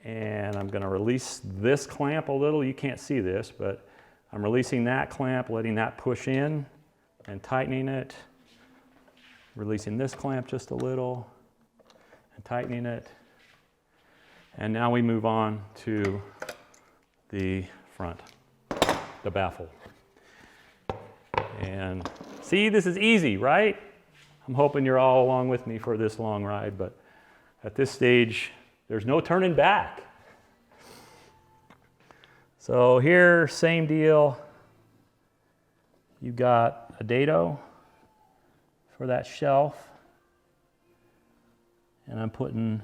And I'm going to release this clamp a little. You can't see this, but I'm releasing that clamp, letting that push in and tightening it. Releasing this clamp just a little and tightening it. And now we move on to the front, the baffle. And see, this is easy, right? I'm hoping you're all along with me for this long ride, but at this stage, there's no turning back. So here, same deal. You've got a dado for that shelf. And I'm putting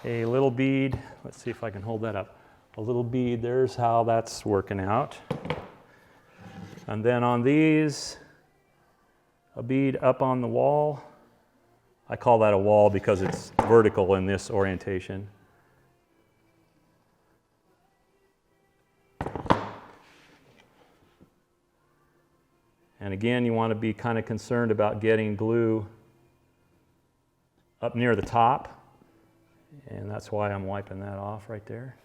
a little bead. Let's see if I can hold that up. A little bead, there's how that's working out. And then on these, a bead up on the wall. I call that a wall because it's vertical in this orientation. And again, you want to be kind of concerned about getting glue up near the top. And that's why I'm wiping that off right there.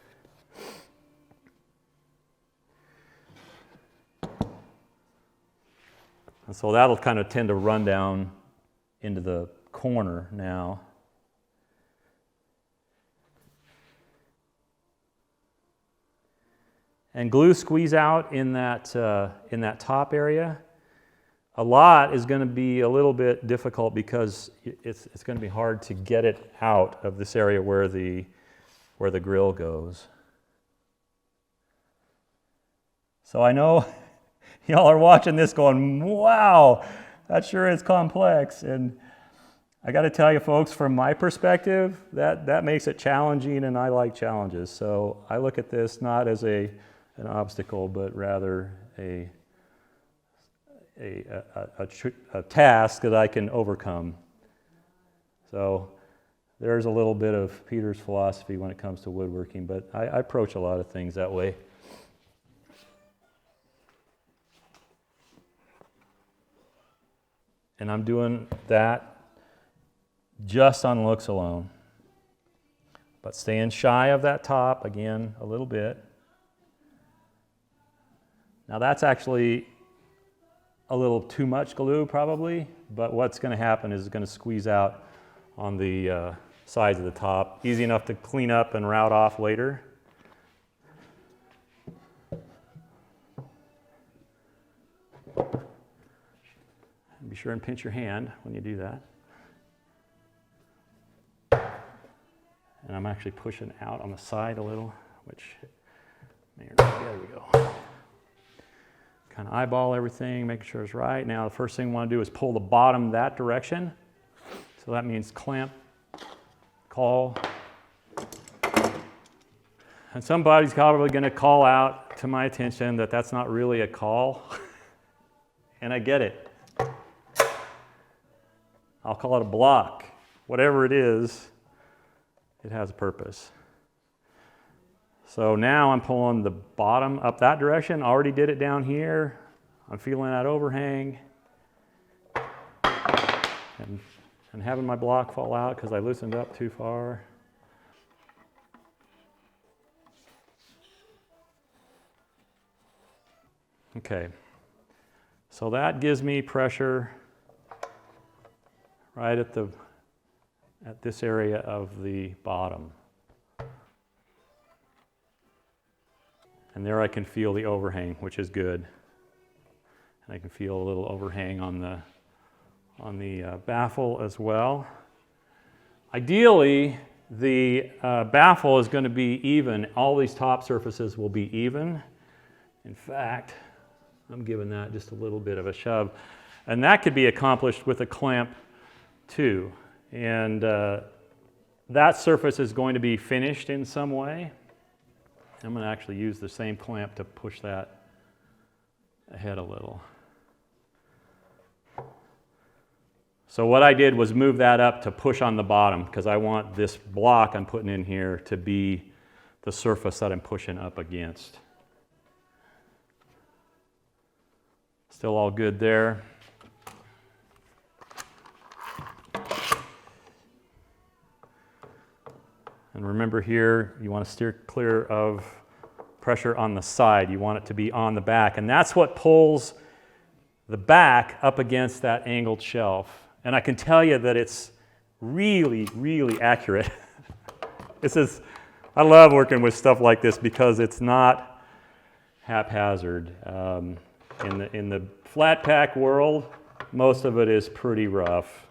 And so that'll kind of tend to run down into the corner now. And glue squeeze out in that top area. A lot is going to be a little bit difficult because it's going to be hard to get it out of this area where the grill goes. So I know y'all are watching this going, wow, that sure is complex. And I got to tell you folks, from my perspective, that makes it challenging, and I like challenges. So I look at this not as an obstacle, but rather a task that I can overcome. So there's a little bit of Peter's philosophy when it comes to woodworking, but I approach a lot of things that way. And I'm doing that just on looks alone. But staying shy of that top, again, a little bit. Now that's actually a little too much glue probably, but what's going to happen is it's going to squeeze out on the sides of the top. Easy enough to clean up and route off later. Be sure and pinch your hand when you do that. And I'm actually pushing out on the side a little, which, there we go. Kind of eyeball everything, making sure it's right. Now the first thing I want to do is pull the bottom that direction. So that means clamp, call. And somebody's probably going to call out to my attention that that's not really a call. And I get it. I'll call it a block. Whatever it is, it has a purpose. So now I'm pulling the bottom up that direction. Already did it down here. I'm feeling that overhang. And having my block fall out because I loosened up too far. Okay. So that gives me pressure right at this area of the bottom. And there I can feel the overhang, which is good. And I can feel a little overhang on the baffle as well. Ideally, the baffle is going to be even. All these top surfaces will be even. In fact, I'm giving that just a little bit of a shove. And that could be accomplished with a clamp too. And that surface is going to be finished in some way. I'm going to actually use the same clamp to push that ahead a little. So what I did was move that up to push on the bottom because I want this block I'm putting in here to be the surface that I'm pushing up against. Still all good there. And remember here, you want to steer clear of pressure on the side. You want it to be on the back. And that's what pulls the back up against that angled shelf. And I can tell you that it's really, really accurate. I love working with stuff like this because it's not haphazard. In the flat pack world, most of it is pretty rough.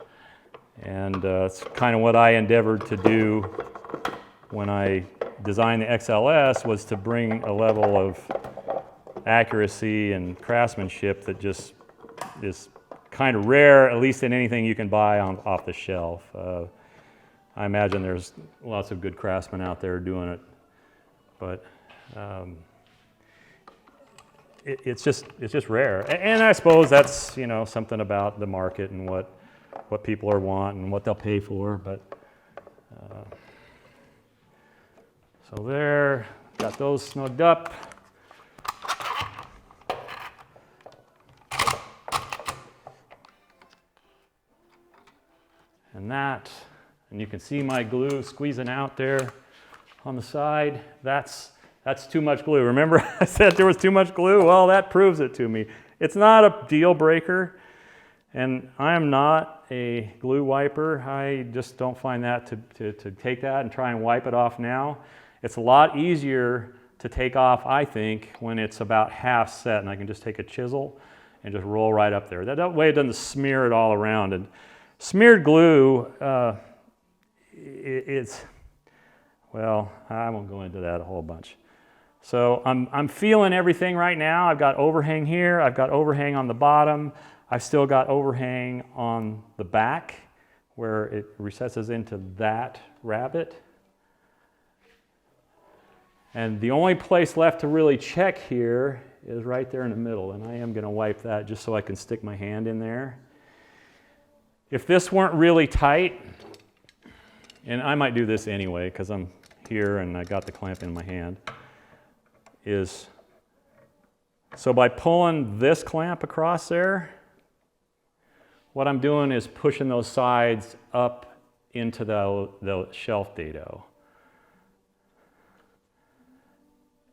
And it's kind of what I endeavored to do when I designed the XLS, was to bring a level of accuracy and craftsmanship that just is kind of rare, at least in anything you can buy off the shelf. I imagine there's lots of good craftsmen out there doing it, but it's just rare. And I suppose that's something about the market and what people are wanting and what they'll pay for. But so there, got those snugged up. And you can see my glue squeezing out there on the side. That's too much glue. Remember I said there was too much glue? Well, that proves it to me. It's not a deal breaker, and I am not a glue wiper. I just don't find that to take that and try and wipe it off now. It's a lot easier to take off, I think, when it's about half set, and I can just take a chisel and just roll right up there. That way it doesn't smear it all around. And smeared glue, well, I won't go into that a whole bunch. So I'm feeling everything right now. I've got overhang here. I've got overhang on the bottom. I've still got overhang on the back where it recesses into that rabbet. And the only place left to really check here is right there in the middle, and I am going to wipe that just so I can stick my hand in there. If this weren't really tight, and I might do this anyway because I'm here and I got the clamp in my hand, so by pulling this clamp across there, what I'm doing is pushing those sides up into the shelf dado.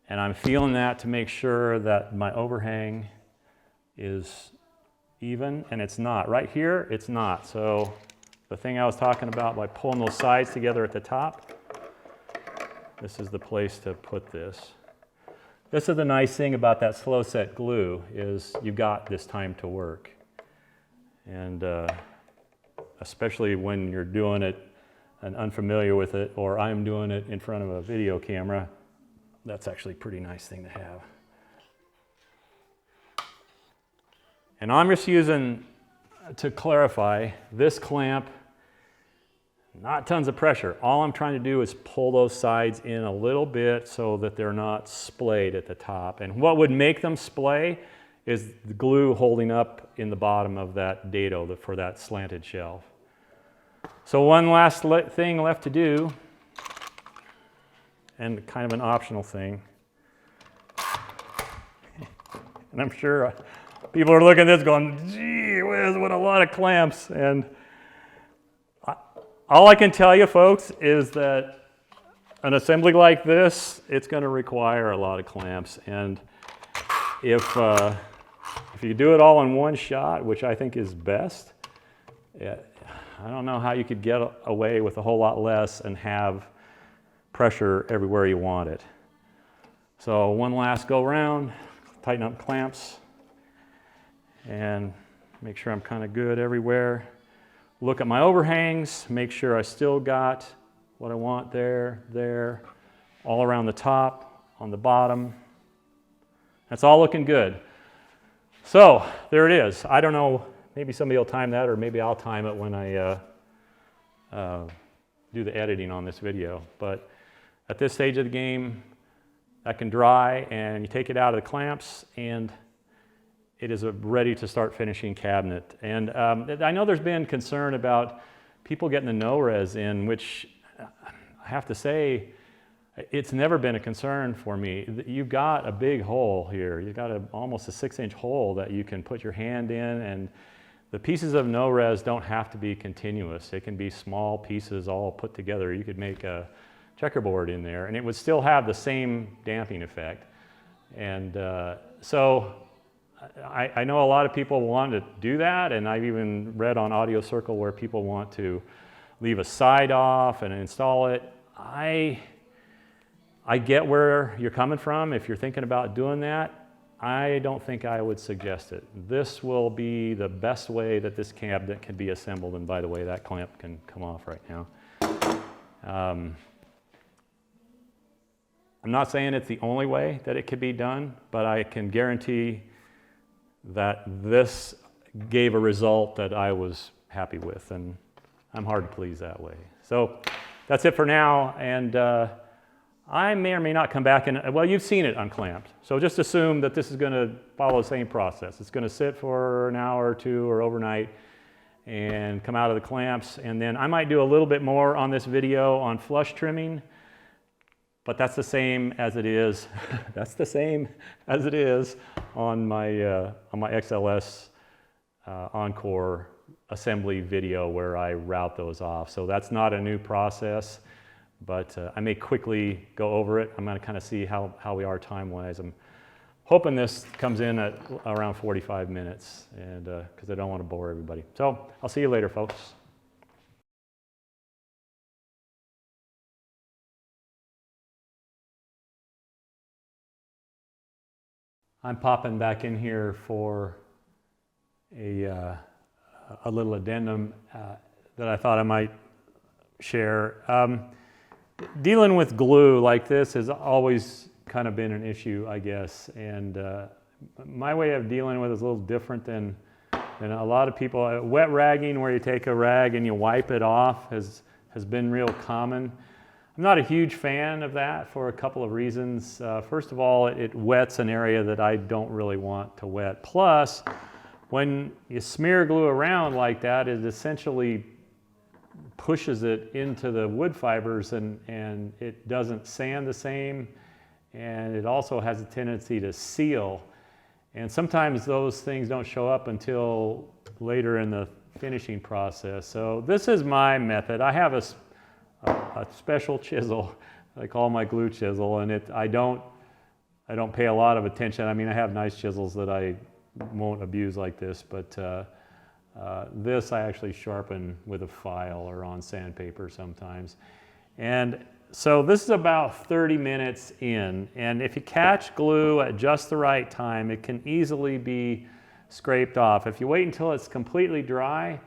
And I'm feeling that to make sure that my overhang is even, and it's not. Right here, it's not. So the thing I was talking about by pulling those sides together at the top, this is the place to put this. This is the nice thing about that slow set glue is you've got this time to work. And especially when you're doing it and unfamiliar with it, or I'm doing it in front of a video camera, that's actually a pretty nice thing to have. And I'm just using, to clarify, this clamp, not tons of pressure. All I'm trying to do is pull those sides in a little bit so that they're not splayed at the top. And what would make them splay is the glue holding up in the bottom of that dado for that slanted shelf. So one last thing left to do, and kind of an optional thing. And I'm sure people are looking at this going, gee whiz, what a lot of clamps. And all I can tell you, folks, is that an assembly like this, it's going to require a lot of clamps. And if you do it all in one shot, which I think is best, I don't know how you could get away with a whole lot less and have pressure everywhere you want it. So one last go round, tighten up clamps, and make sure I'm kind of good everywhere. Look at my overhangs, make sure I still got what I want there, all around the top, on the bottom. That's all looking good. So there it is. I don't know, maybe somebody will time that, or maybe I'll time it when I do the editing on this video. But at this stage of the game, that can dry, and you take it out of the clamps, and it is ready to start finishing cabinet. And I know there's been concern about people getting the no-res in, which I have to say, it's never been a concern for me. You've got a big hole here. You've got almost a 6-inch hole that you can put your hand in, and the pieces of no-res don't have to be continuous. They can be small pieces all put together. You could make a checkerboard in there, and it would still have the same damping effect. And so I know a lot of people want to do that, and I've even read on Audio Circle where people want to leave a side off and install it. I get where you're coming from if you're thinking about doing that. I don't think I would suggest it. This will be the best way that this cabinet can be assembled, and by the way, that clamp can come off right now. I'm not saying it's the only way that it could be done, but I can guarantee that this gave a result that I was happy with, and I'm hard to please that way. So that's it for now, and I may or may not come back, and well, you've seen it unclamped, so just assume that this is going to follow the same process. It's going to sit for an hour or two or overnight and come out of the clamps, and then I might do a little bit more on this video on flush trimming, but that's the same as it is. That's the same as it is on my XLS Encore assembly video where I route those off. So that's not a new process, but I may quickly go over it. I'm going to kind of see how we are time-wise. I'm hoping this comes in at around 45 minutes, and because I don't want to bore everybody. So I'll see you later, folks. I'm popping back in here for a little addendum that I thought I might share. Dealing with glue like this has always kind of been an issue, I guess, and my way of dealing with it is a little different than And a lot of people, wet ragging where you take a rag and you wipe it off has been real common. I'm not a huge fan of that for a couple of reasons. First of all, it wets an area that I don't really want to wet. Plus, when you smear glue around like that, it essentially pushes it into the wood fibers and it doesn't sand the same, and it also has a tendency to seal. And sometimes those things don't show up until later in the finishing process. So this is my method. I have a special chisel I call my glue chisel, and I don't pay a lot of attention. I mean, I have nice chisels that I won't abuse like this, but this I actually sharpen with a file or on sandpaper sometimes. And so this is about 30 minutes in, and if you catch glue at just the right time, it can easily be scraped off. If you wait until it's completely dry,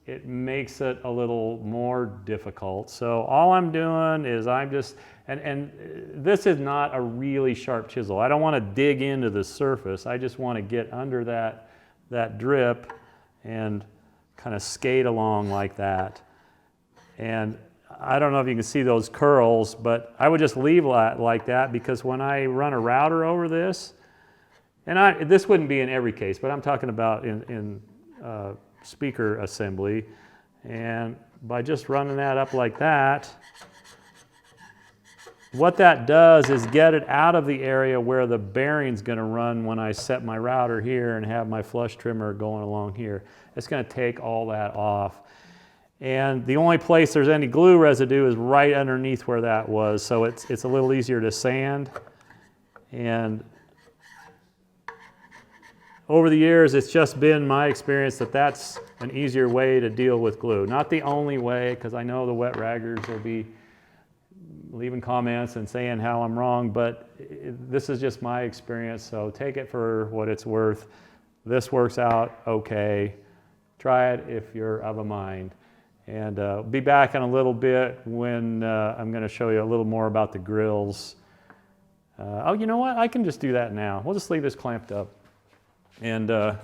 it makes it a little more difficult. So all I'm doing is I'm just, and this is not a really sharp chisel. I don't want to dig into the surface. I just want to get under that drip and kind of skate along like that. And I don't know if you can see those curls, but I would just leave it like that, because when I run a router over this, and this wouldn't be in every case, but I'm talking about in speaker assembly, and by just running that up like that, what that does is get it out of the area where the bearing's going to run when I set my router here and have my flush trimmer going along here. It's going to take all that off. And the only place there's any glue residue is right underneath where that was, so it's a little easier to sand. And over the years, it's just been my experience that that's an easier way to deal with glue. Not the only way, because I know the wet raggers will be leaving comments and saying how I'm wrong, but this is just my experience, so take it for what it's worth. This works out okay. Try it if you're of a mind. And be back in a little bit when I'm going to show you a little more about the grills. Oh, you know what? I can just do that now. We'll just leave this clamped up. And how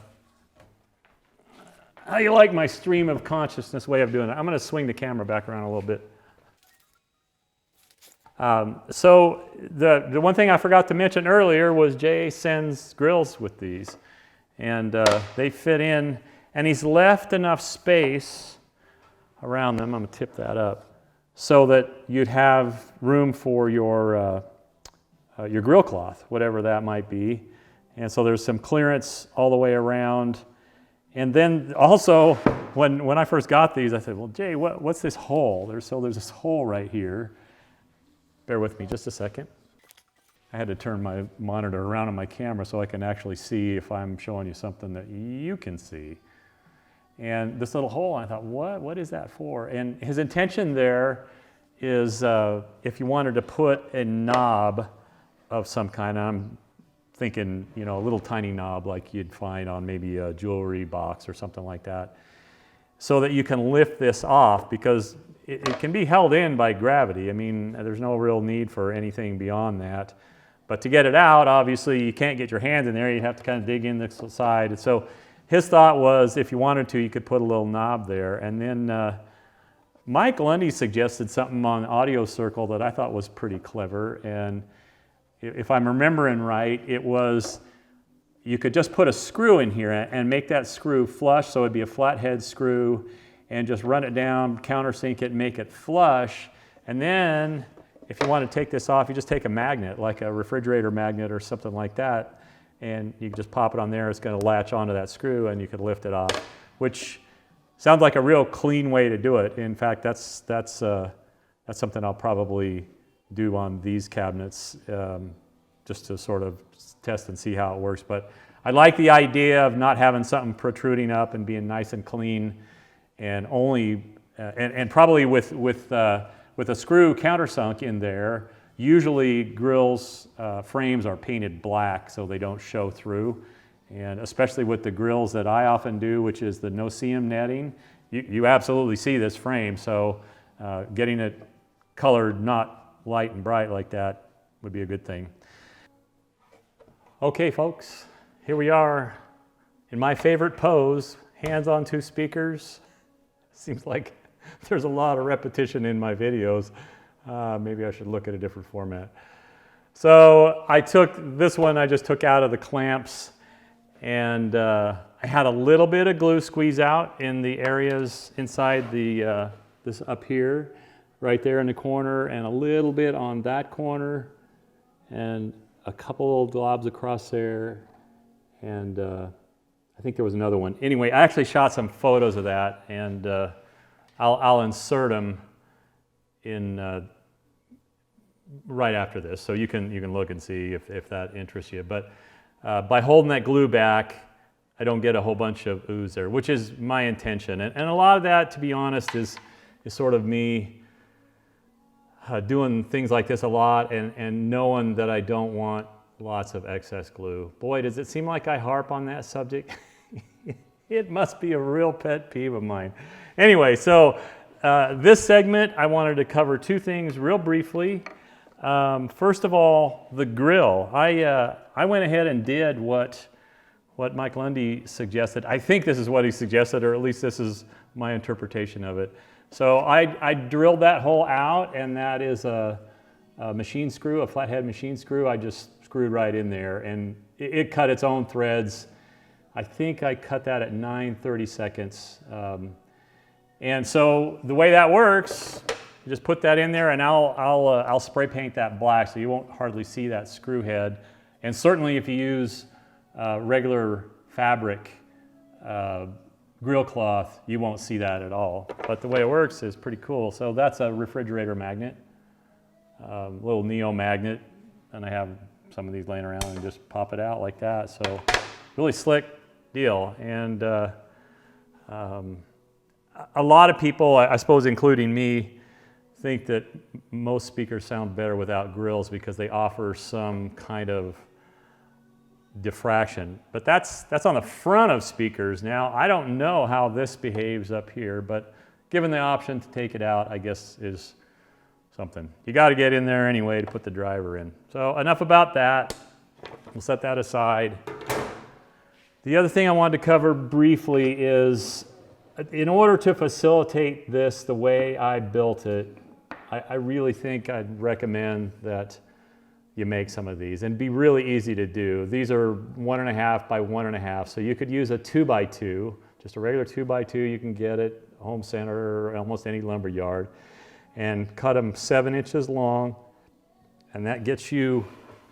you like my stream of consciousness way of doing it? I'm going to swing the camera back around a little bit. So the one thing I forgot to mention earlier was Jay sends grills with these. And they fit in, and he's left enough space around them, I'm going to tip that up, so that you'd have room for your grill cloth, whatever that might be. And so there's some clearance all the way around. And then also, when I first got these, I said, well, Jay, what's this hole? There's this hole right here. Bear with me just a second. I had to turn my monitor around on my camera so I can actually see if I'm showing you something that you can see. And this little hole, I thought, what is that for? And his intention there is if you wanted to put a knob of some kind, I'm thinking, a little tiny knob like you'd find on maybe a jewelry box or something like that, so that you can lift this off, because it can be held in by gravity. I mean, there's no real need for anything beyond that. But to get it out, obviously, you can't get your hand in there. You have to kind of dig in the side. And so his thought was, if you wanted to, you could put a little knob there. And then Mike Lundy suggested something on Audio Circle that I thought was pretty clever. And if I'm remembering right, it was you could just put a screw in here and make that screw flush, so it'd be a flathead screw, and just run it down, countersink it, make it flush. And then if you want to take this off, you just take a magnet, like a refrigerator magnet or something like that, and you can just pop it on there. It's going to latch onto that screw, and you could lift it off, which sounds like a real clean way to do it. In fact, that's something I'll probably do on these cabinets, just to sort of test and see how it works. But I like the idea of not having something protruding up and being nice and clean, and only and probably with a screw countersunk in there. Usually grills frames are painted black so they don't show through, and especially with the grills that I often do, which is the no-seam netting, you absolutely see this frame. So getting it colored not light and bright like that would be a good thing. Okay, folks, here we are in my favorite pose, hands on two speakers. Seems like there's a lot of repetition in my videos. Maybe I should look at a different format. So I took this one, I just took out of the clamps, and I had a little bit of glue squeeze out in the areas inside the this up here, right there in the corner, and a little bit on that corner, and a couple of globs across there, and I think there was another one. Anyway, I actually shot some photos of that, and I'll insert them in right after this, so you can look and see if that interests you. But by holding that glue back, I don't get a whole bunch of ooze there, which is my intention. And a lot of that, to be honest, is sort of me doing things like this a lot and knowing that I don't want lots of excess glue. Boy, does it seem like I harp on that subject. It must be a real pet peeve of mine. Anyway, so this segment, I wanted to cover two things real briefly. First of all, the grill. I went ahead and did what Mike Lundy suggested. I think this is what he suggested, or at least this is my interpretation of it. So I drilled that hole out, and that is a machine screw, a flathead machine screw. I just screwed right in there, and it cut its own threads. I think I cut that at 9/32. And so the way that works, you just put that in there, and I'll spray paint that black, so you won't hardly see that screw head. And certainly if you use regular fabric grill cloth, you won't see that at all. But the way it works is pretty cool. So that's a refrigerator magnet, little neo magnet, and I have some of these laying around and just pop it out like that. So really slick deal. And a lot of people, I suppose including me, think that most speakers sound better without grills because they offer some kind of diffraction. But that's on the front of speakers. Now, I don't know how this behaves up here, but given the option to take it out, I guess is something. You got to get in there anyway to put the driver in. So enough about that. We'll set that aside. The other thing I wanted to cover briefly is, in order to facilitate this the way I built it, I really think I'd recommend that you make some of these and be really easy to do. These are 1.5 by 1.5, so you could use a 2x2, just a regular 2x2 you can get at Home Center or almost any lumber yard, and cut them 7 inches long, and that gets you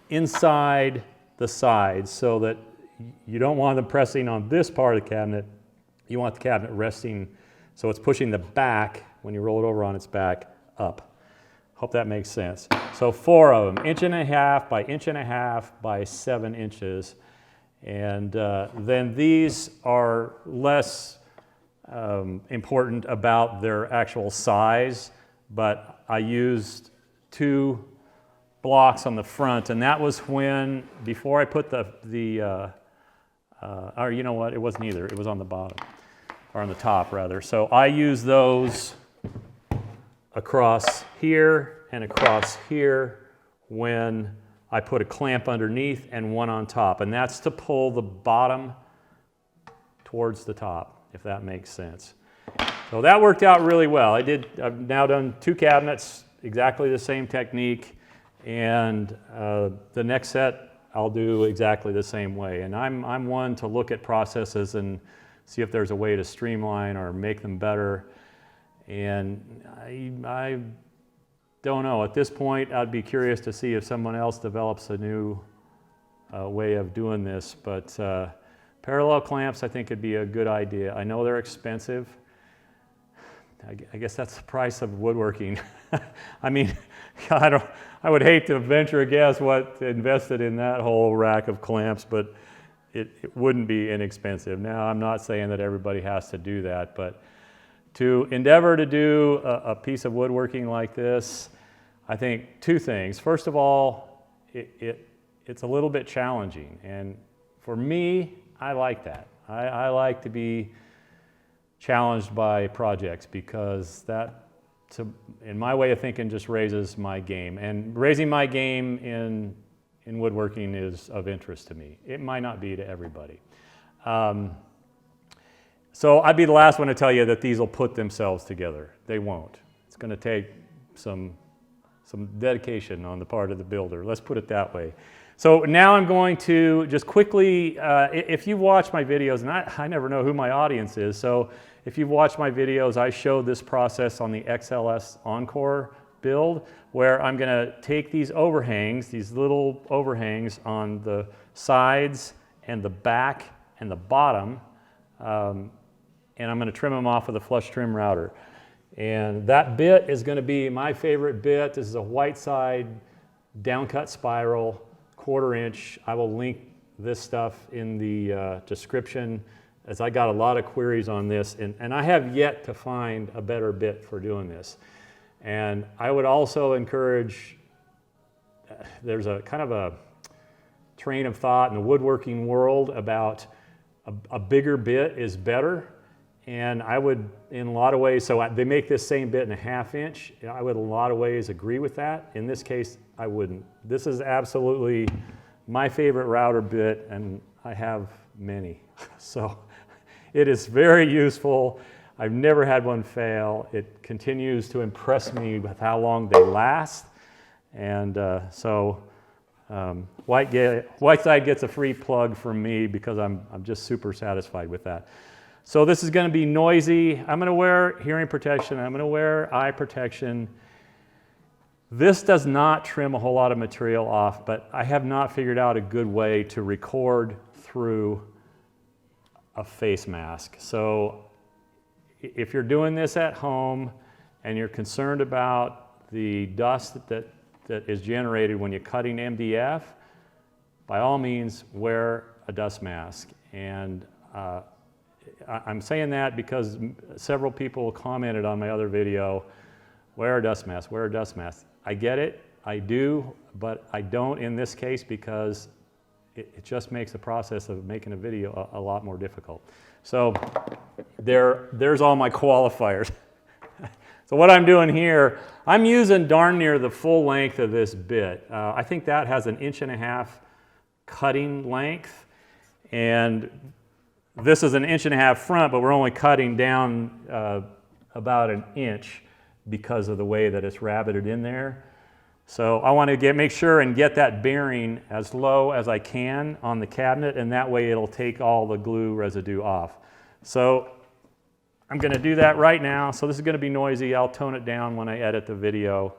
inside the sides so that you don't want them pressing on this part of the cabinet. You want the cabinet resting so it's pushing the back, when you roll it over on its back, up. Hope that makes sense. So 4 of them, 1.5 by 1.5 by 7 inches. And then these are less important about their actual size, but I used 2 blocks on the front, and that was when, before I put or you know what, it wasn't either, it was on the bottom, or on the top rather. So I used those across here and across here when I put a clamp underneath and one on top, and that's to pull the bottom towards the top, if that makes sense. So that worked out really well. I've now done 2 cabinets, exactly the same technique, and the next set I'll do exactly the same way. And I'm one to look at processes and see if there's a way to streamline or make them better. And I don't know. At this point, I'd be curious to see if someone else develops a new way of doing this. But parallel clamps, I think, would be a good idea. I know they're expensive. I guess that's the price of woodworking. I mean, I would hate to venture a guess what invested in that whole rack of clamps, but it wouldn't be inexpensive. Now, I'm not saying that everybody has to do that, but to endeavor to do a piece of woodworking like this, I think 2 things. First of all, it's a little bit challenging, and for me, I like that. I like to be challenged by projects because that, in my way of thinking, just raises my game. And raising my game in woodworking is of interest to me. It might not be to everybody. So I'd be the last one to tell you that these will put themselves together. They won't. It's going to take some dedication on the part of the builder. Let's put it that way. So now I'm going to just quickly, if you've watched my videos, and I never know who my audience is, so if you've watched my videos, I showed this process on the XLS Encore build, where I'm going to take these overhangs, these little overhangs on the sides and the back and the bottom, and I'm going to trim them off with a flush trim router. And that bit is going to be my favorite bit. This is a white side downcut spiral, 1/4 inch. I will link this stuff in the description, as I got a lot of queries on this, and I have yet to find a better bit for doing this. And I would also encourage, there's a kind of a train of thought in the woodworking world about a bigger bit is better. And I would, in a lot of ways, so they make this same bit in a 1/2 inch. I would, in a lot of ways, agree with that. In this case, I wouldn't. This is absolutely my favorite router bit, and I have many. So it is very useful. I've never had one fail. It continues to impress me with how long they last. And Whiteside gets a free plug from me because I'm just super satisfied with that. So this is going to be noisy. I'm going to wear hearing protection. I'm going to wear eye protection. This does not trim a whole lot of material off, but I have not figured out a good way to record through a face mask. So if you're doing this at home and you're concerned about the dust that is generated when you're cutting MDF, by all means, wear a dust mask. And I'm saying that because several people commented on my other video, wear a dust mask, wear a dust mask. I get it, I do, but I don't in this case because it just makes the process of making a video a lot more difficult. So there's all my qualifiers. So what I'm doing here, I'm using darn near the full length of this bit. I think that has an 1.5 inch cutting length, and this is an 1.5 inch front, but we're only cutting down about 1 inch because of the way that it's rabbited in there. So I want to make sure and get that bearing as low as I can on the cabinet, and that way it'll take all the glue residue off. So I'm going to do that right now. So this is going to be noisy. I'll tone it down when I edit the video.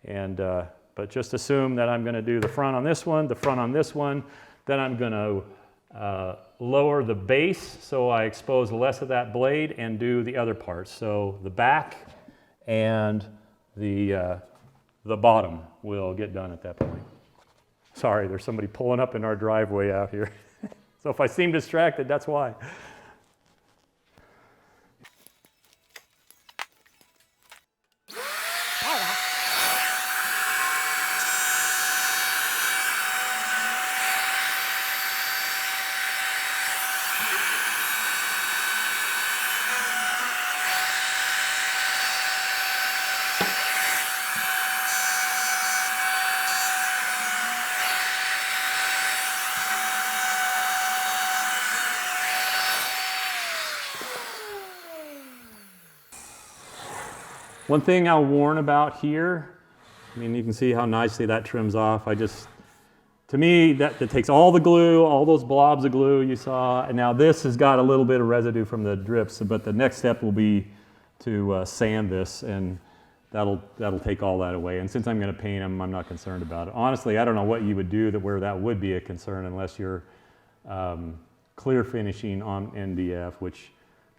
And but just assume that I'm going to do the front on this one, the front on this one. Then I'm going to lower the base so I expose less of that blade and do the other parts. So the back and the bottom will get done at that point. Sorry, there's somebody pulling up in our driveway out here. So if I seem distracted, that's why. One thing I'll warn about here, I mean, you can see how nicely that trims off. To me, that takes all the glue, all those blobs of glue you saw, and now this has got a little bit of residue from the drips, but the next step will be to sand this, and that'll take all that away. And since I'm going to paint them, I'm not concerned about it. Honestly, I don't know what you would do where that would be a concern unless you're clear finishing on MDF, which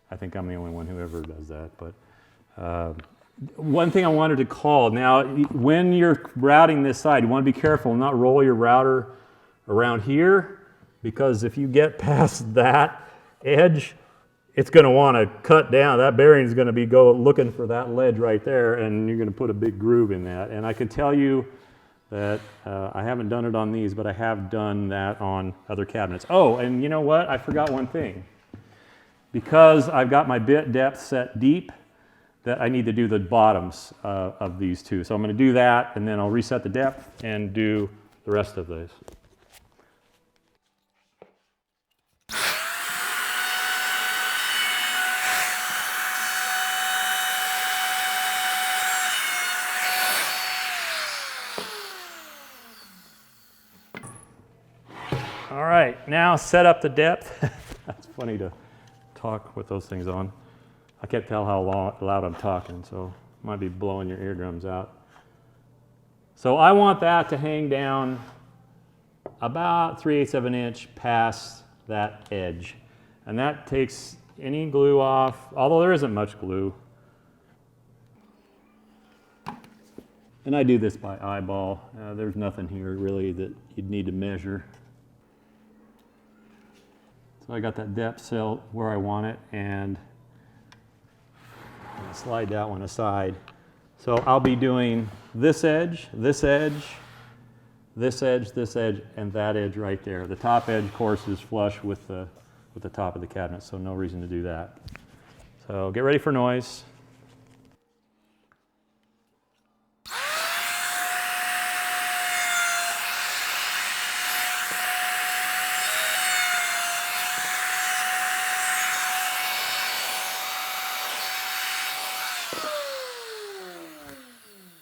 I think I'm the only one who ever does that. But one thing I wanted to call, now when you're routing this side, you want to be careful and not roll your router around here, because if you get past that edge, it's going to want to cut down. That bearing is going to be looking for that ledge right there, and you're going to put a big groove in that. And I can tell you that I haven't done it on these, but I have done that on other cabinets. Oh, and you know what? I forgot one thing. Because I've got my bit depth set deep, that I need to do the bottoms of these two. So I'm going to do that, and then I'll reset the depth and do the rest of those. now set up the depth. That's funny to talk with those things on. I can't tell how loud I'm talking, so might be blowing your eardrums out. So I want that to hang down about 3/8 of an inch past that edge. And that takes any glue off, although there isn't much glue. And I do this by eyeball. There's nothing here really that you'd need to measure. So I got that depth set where I want it, and I'll slide that one aside. So I'll be doing this edge, this edge, this edge, this edge, and that edge right there. The top edge, of course, is flush with the top of the cabinet, so no reason to do that. So get ready for noise.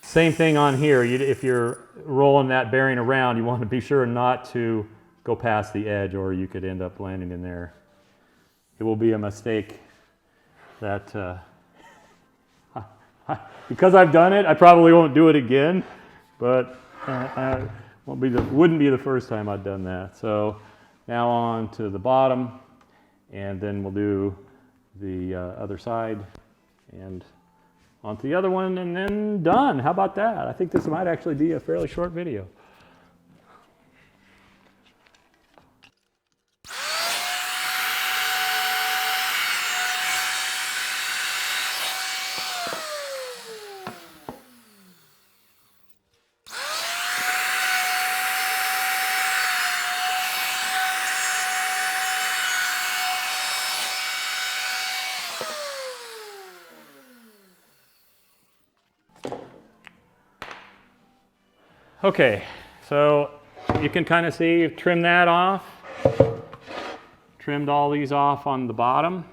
Same thing on here. If you're rolling that bearing around, you want to be sure not to go past the edge, or you could end up landing in there. It will be a mistake that, because I've done it, I probably won't do it again, but wouldn't be the first time I've done that. So now on to the bottom, and then we'll do the other side, and onto the other one, and then done. How about that? I think this might actually be a fairly short video. Okay, so you can kind of see, you've trimmed that off, trimmed all these off on the bottom,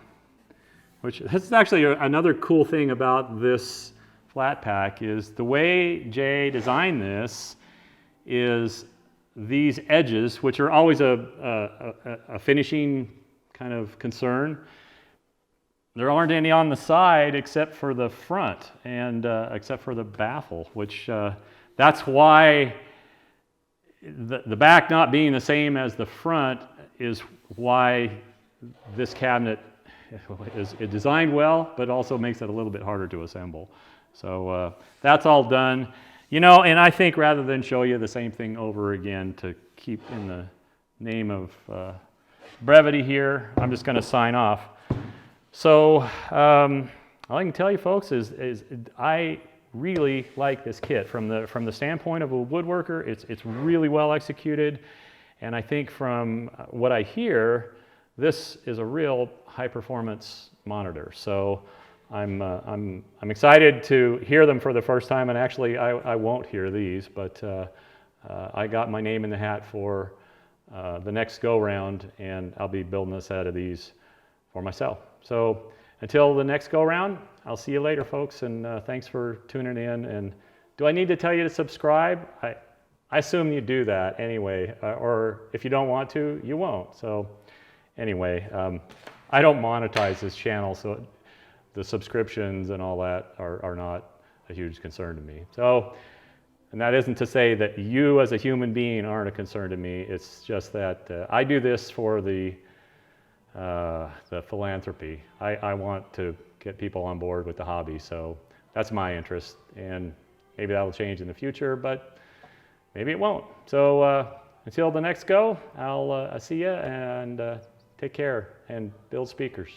which this is actually another cool thing about this flat pack is the way Jay designed this is these edges, which are always a finishing kind of concern. There aren't any on the side except for the front and except for the baffle, which that's why the back not being the same as the front is why this cabinet is designed well, but also makes it a little bit harder to assemble. So that's all done. You know, and I think rather than show you the same thing over again to keep in the name of brevity here, I'm just going to sign off. So all I can tell you folks is I really like this kit from the standpoint of a woodworker. It's really well executed, and I think from what I hear, this is a real high performance monitor. So I'm excited to hear them for the first time, and actually I won't hear these, but I got my name in the hat for the next go round, and I'll be building a set of these for myself. So until the next go round, I'll see you later, folks, and thanks for tuning in. And do I need to tell you to subscribe? I assume you do that anyway, or if you don't want to, you won't. So anyway, I don't monetize this channel, so the subscriptions and all that are not a huge concern to me. So, and that isn't to say that you as a human being aren't a concern to me. It's just that I do this for the philanthropy. I want to get people on board with the hobby, so that's my interest, and maybe that'll change in the future, but maybe it won't. So until the next go, I'll see you, and take care and build speakers.